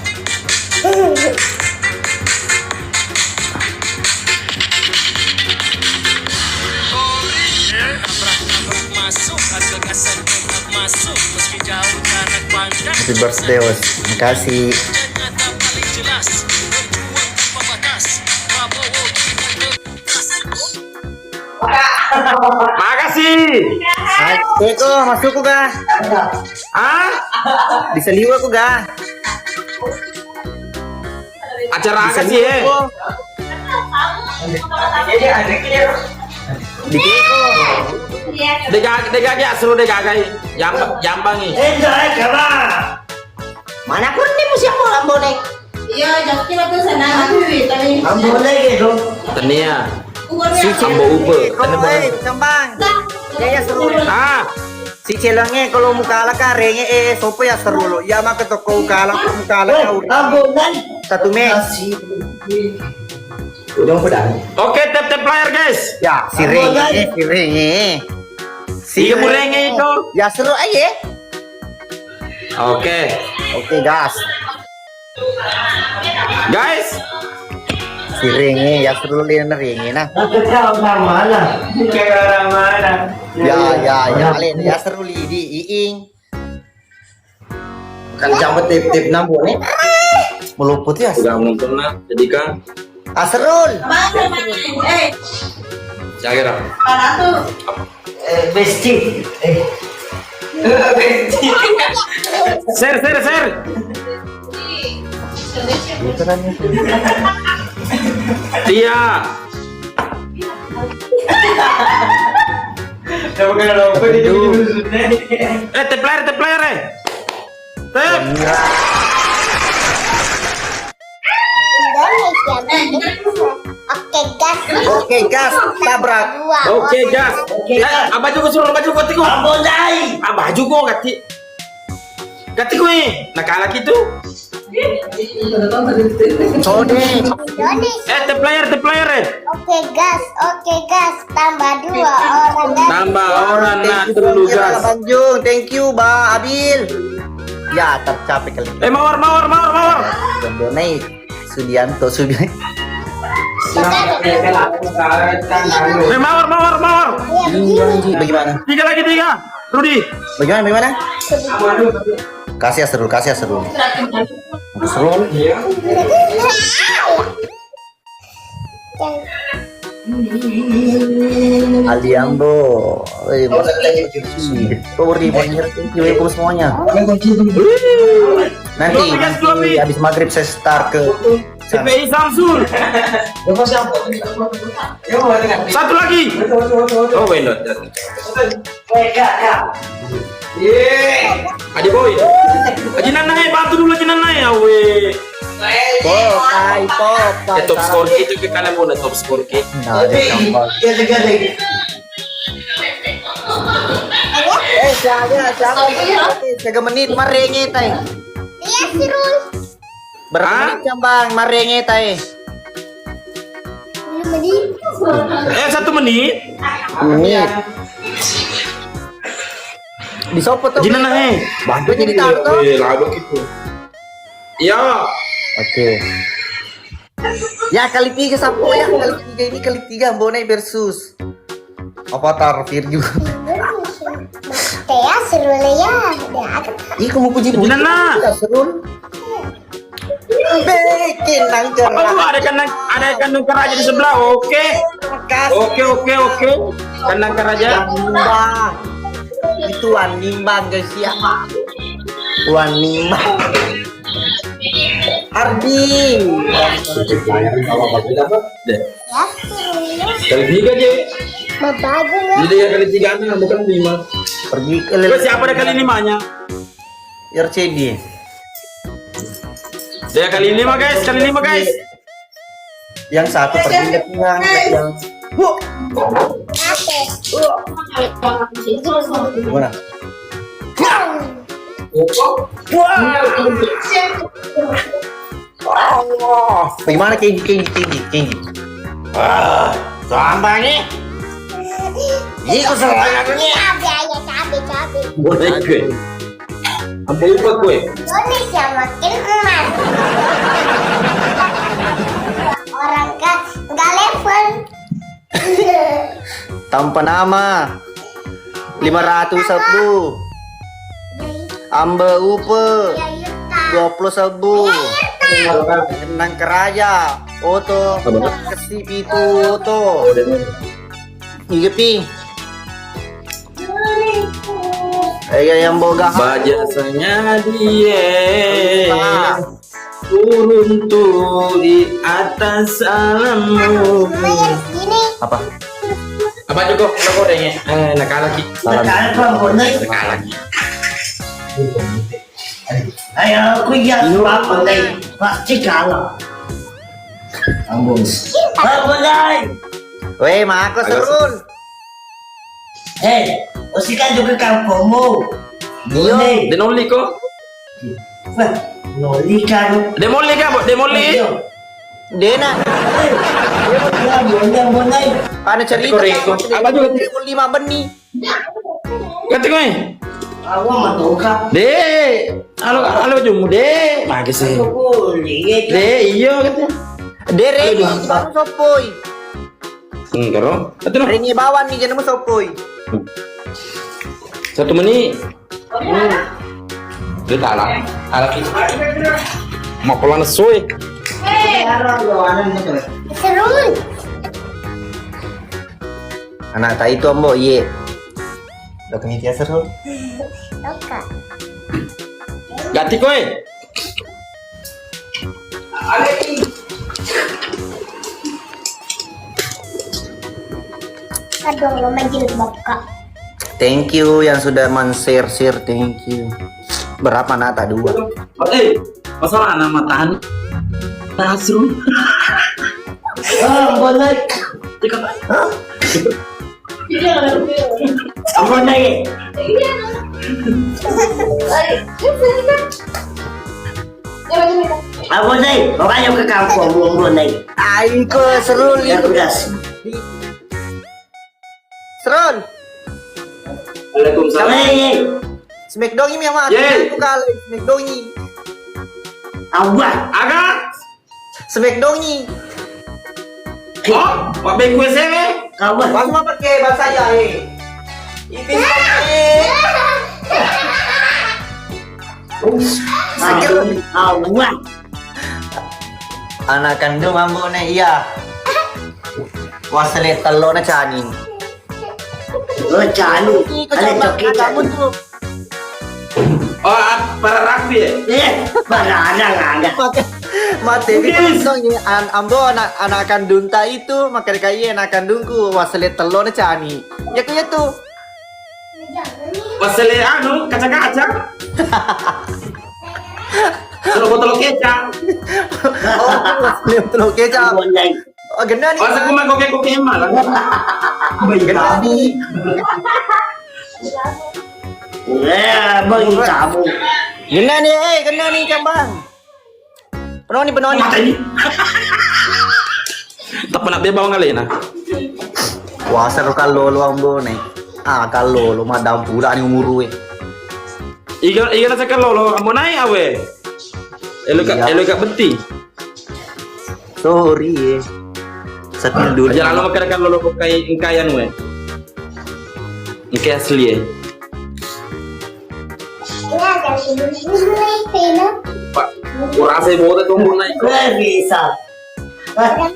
Happy birthday, Os. Makasih. Makasih. Eko, masuk ko ga? Ah, Bisa liwa ko ga? acara Bisa kasih liwa ko. Di Eko. Degag ya seru degagai. Jambangi. Mana pun nih musim ambone. Iya, jadi waktu sana tadi. Ambone gitu. Tenia. Si Ambo upe. Kalau kembang. Ya seru. Ah, Si celangnya kalau muka ala karenge sopo ya seru lo. Ya maka toko muka ala satu match. oke tap player guys. Ya si renge. Si murenge itu. Ya seru aja. Oke. Oke gas. Guys, Si renge ya seru lian renge nah. Ya Len ya seru li di iing. Kan jambet tip-tip nambah nih. Meluput ya. udah nonton lah. Jadi kan, Asrul. saya kira. Para tuh. Besti. Share. Tia. Coba kena lupa di Tap player Tap. Indonesia. Oke gas. Tabrak. Oke gas. Abah juga suruh baju kau tiku. Ambonai. Abah juga gati. Gati gue. Nakala gitu. Sode. Indonesia. Tap player. Oke gas. Tambah 2 orang dan Tambah orang nah terlalu gas. Banjung, thank you Ba Abil. Ya tercapai kali. Mawar. Donai Sudianto. Mawar. Bagaimana? 3 lagi. Rudi. Bagaimana? Kasih ya seru. Seru. Aliambo. Semuanya. Nanti habis maghrib saya start ke CPI Samsul. Satu lagi. Oh, Wendot. Adi boy. Ajinan naik, bantu dulu ajinan naik. Awe. Popai. Top score itu ke kalian mau top score ke. Nah, Jaga menit marenge tay. Iya Sirul. Berapa menit Bang marenge tay? 5 menit. 1 menit. Menit. Di sopo tuh? Ajinan naik. Bantu jadi taruh. Lalu gitu. Iya. Oke. Ya kali 3 sapo ya kali 3 Bonai versus Avatar Virgil. Teh Sirul ya. Ih kamu puji Ajinan nah. Serun. Bikin nang Oh, ada kandang karaja di sebelah. Oke. Kandang karaja. Nimbang. Itu nimbang guys ya. Nimbang. Ardi. Ya Sirul. Kali 3 aja. Bagus ya. Jadi ya kali 3 nya bukan 5. Pergi ke Terus siapa ada kali 5-nya? RCD. Dia kali 5 guys. Yang satu pergi ke tiang yang gimana? Bagaimana Kenji? Tambah nih. Ini kok serangannya? Cabe. Boleh gue. Apa lupa gue? Indonesia makin emas. Orang nggak level. Tanpa nama 510 Amba Upe 20.000 Kenang Keraja Oto Kesip itu Oto Igepi yang boga Bajasanya dia turun tuh di atas alammu. Gini. apa? Apa juga kalau gorengnya? Nakalaki. Nakalan ko ang bunay. Nakalaki. Ayaw ko yan. Bunay. Pasti kalah. Ang bunay. Bunay! Weh, mako serul. Eh, o sika juga kampo mo. Bunay. Denoli ko. Noli ka. Demoli ka, Bo? Demoli. Dena. Bunay. Paano cerita? Korek ko. Apa juga? 5 benih. Ganti ko eh. Awa matuka. De, halo jumu de. Magi sih. Ako, ligit. De, iyo kata. Dere, baru sopoy. Karo. Ito na. Ringi bawan nih, jangan mo sopoy. 1 menit. Dia tak lah. Alat kita. Mau pelan soy. Serul. Anak tak itu ambo, iya. Udah kemiti ya serul. Oka. Ganti ko eh. Kadang lo menjilbab kak. Thank you yang sudah men-share, thank you. Berapa nata? 2. Masalah nama tahan. Nasrul. Bunay. Ang bunay. Ang bunay. Makanya ke kampo mo bunay. Aiko serul Yang itu. tugas. Serul. Waalaikumsalam. Kamay. Smackdown ini yang Yeay. aku kali. Smackdown ini. Awa. Agak. Smackdown ini. Oh, Pak Beng gue sewe. Kawan. Pas mau pakai bahasa ya Itu Awa. anak kandung ambo na iya. Waslet talo na caning. Oh, canu. Ada coki kamu tuh. Oh, para rugby ya? Eh, banana nggak ada. Mate dong ini ambo anak kandung ta itu makan kaya anak kandungku waslet telo na cani. Ya kuya tuh. Wasele anu, kacang-kacang. Suruh botol kecap. Oh, waslet telo kecap. Bunay. Oh, ganda nih. Masa kumain koke-koke emak lah. Ganda nih. Bagi kamu. Ganda nih, ganda nih kambang. Penoni. Mata ini. Tak pernah dia bawa ngalih nah. Wah, seru kalau lu ambo nih. Kalau lu mah daun pula nih umur we. Iga nasa kalau lo amo naik awe. Elo kak beti. Sorry ya. Setil dulu. Aja lalu makan kan lo kayan we. Ini asli ya. Ini ada sini. Pak, kurang saya bawa tuh umur naik. Bisa. Pak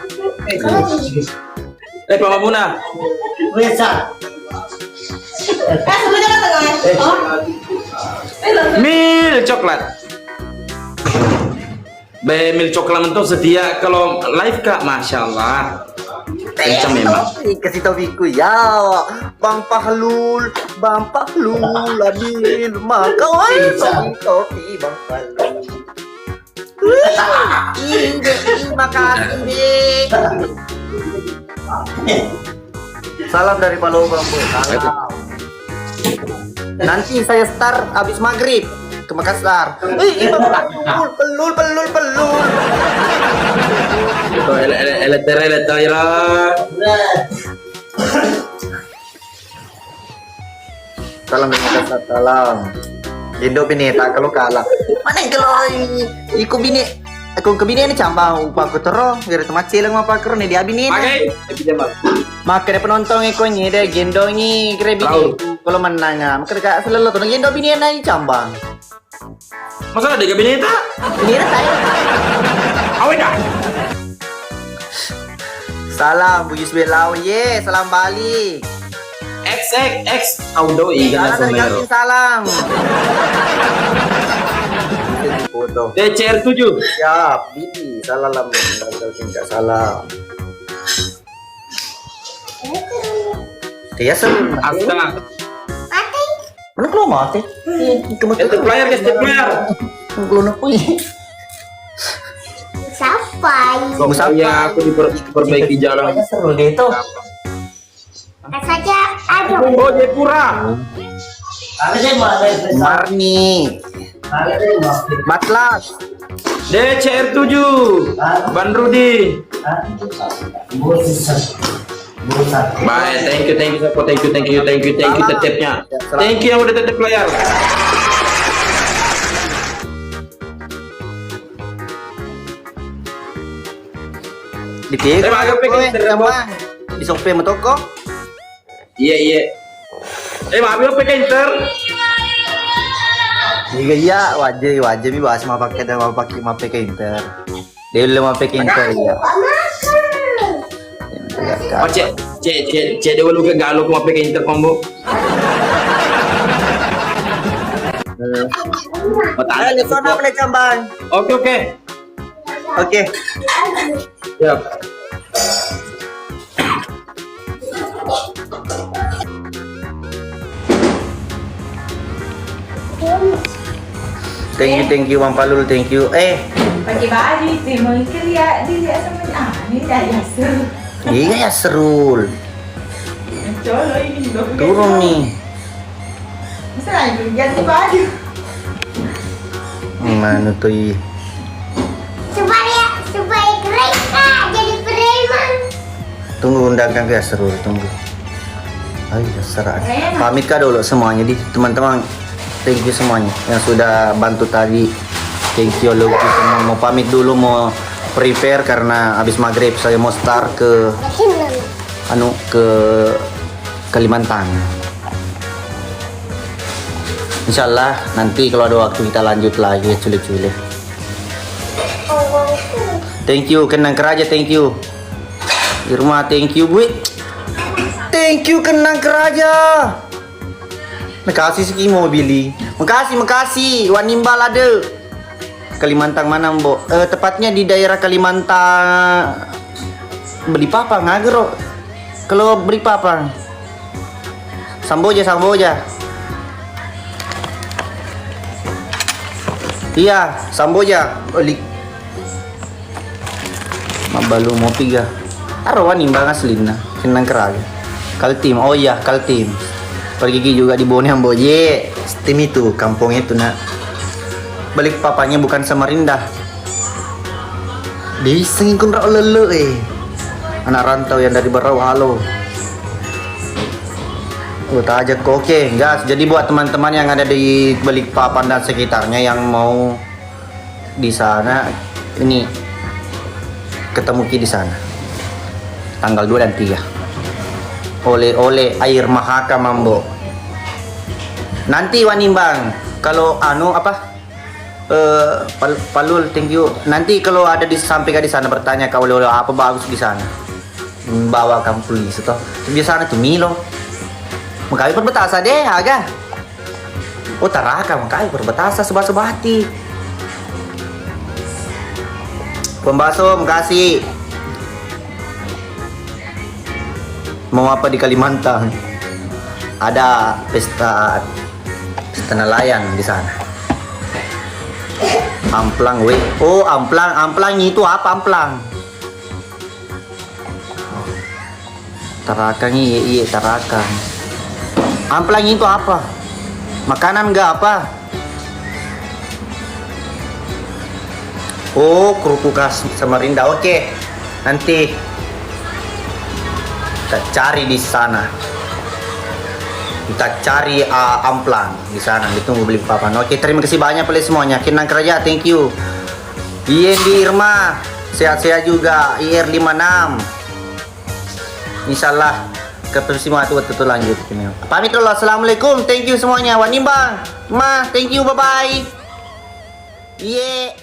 Mabuna. Bisa. Mil coklat. Mil coklat itu setia kalau live kak, masya Allah. Kencang memang. Kasih taufiku ya, Bang Pahlul, Adil, maka kasih taufi Bang Pahlul. Makasih deh. Salam dari Palembang, Bu. Salam. Nanti saya start habis maghrib ke Makassar. Pelul. Itu elektera. Salam dari Makassar, salam. Indo bineta kalau kalah. Mana yang kalau iku bini aku ke bini ini cambang upah aku terus gara temat silang apa kero nih dia bini. Pakai pijama. Makanya penonton eko nih deh gendong nih kira bini. Kalau menang maka dekat selalu tuh gendong bini ini cambang. Masa ada kabineta? Bini saya. Awe dah. Salam Bugis Belau ye, salam balik. X audo Salam ikan dari somero. Galvin, salam. Foto. DCR 7. Siap, Bibi, salam. Galvin enggak salam. Dia seru. Asta. Mati. Mana keluar mati? Step player guys, step player. Keluar apa ya? Sampai. Kok saya aku diperbaiki jalan. Seru deh itu. Saja. Aduh. Oh, Jepura. Ada deh mana? Marni. Ada deh mas. Matlas. DCR7. Ban Rudi. Bye, thank you Sapo, thank you tetepnya. Thank you yang udah tetep player. Dikit. Agak pengen sama. Di sope mo toko. Iya. Maaf pakai inter. Iya, wajah mi bahas mau pakai inter. Dia belum mau pakai inter ya. Oh, cek dia lu ke galo mau pakai inter combo. Ayo, telepon apa nih Cambang? Oke. Oke. Siap. Thank you Bang Palul, thank you. Pakai baju sih, mungkin dia sama ini dah seru. Iya ya serul. Colo ini juga Turun nih. Masa lagi ganti baju. Mana tuh? Supaya keren jadi preman. Tunggu undangkan ke serul, tunggu. Ayo serah. Pamit kah dulu semuanya di teman-teman. Thank you semuanya yang sudah bantu tadi. Thank you lo semua. Mau pamit dulu, mau prepare karena habis maghrib saya mau start ke Kalimantan. Insyaallah nanti kalau ada waktu kita lanjut lagi culik-culik. Thank you Kenang Keraja, thank you Irma, thank you Bu. Thank you Kenang Keraja. Makasih sih mau beli. Makasih. Wanimbal ada. Kalimantan mana, Mbok? Tepatnya di daerah Kalimantan. Beli Papang agro. Kalau beli Papang. Samboja. Iya, Samboja. Beli. Mabalu mau tiga. Arwan imbang aslina. Kenang Keraja. Kaltim. Oh iya, Kaltim. Pergi juga di Bone Amboje. Tim itu, kampung itu nak. Balik papanya bukan Samarinda. Di sengkun rak lele anak rantau yang dari Barau halo. Tak ajak oke, gas. Jadi buat teman-teman yang ada di Balikpapan dan sekitarnya yang mau di sana, ini ketemu Ki di sana. Tanggal 2 dan 3. Oleh air Mahaka Mambo. Nanti Wanimbang kalau Palul, thank you. Nanti kalau ada sampai di sana bertanya kau oleh apa bagus di sana. Bawa kampung itu toh. Di sana tuh Milo. Mengkawi perbetasa deh agak. Oh Taraka mengkawi perbetasa sebah-sebahati. Pembaso makasih. Mau apa di Kalimantan? Ada pesta nelayan di sana. Amplang we. Oh, amplang itu apa amplang? Tarakan iya tarakan. Amplang itu apa? Makanan enggak apa? Oh, kerupuk khas Samarinda. Oke. Nanti kita cari di sana. Kita cari amplang di sana, ditunggu beli papan. Oke, terima kasih banyak pilih semuanya. Kenang Keraja, thank you. Yendi Irma, sehat-sehat juga. IR 56. Insyaallah kepersimuan itu lanjut. Pamit dulu. Assalamualaikum. Thank you semuanya. Wanimbang, Ma, thank you. Bye bye. Yeah.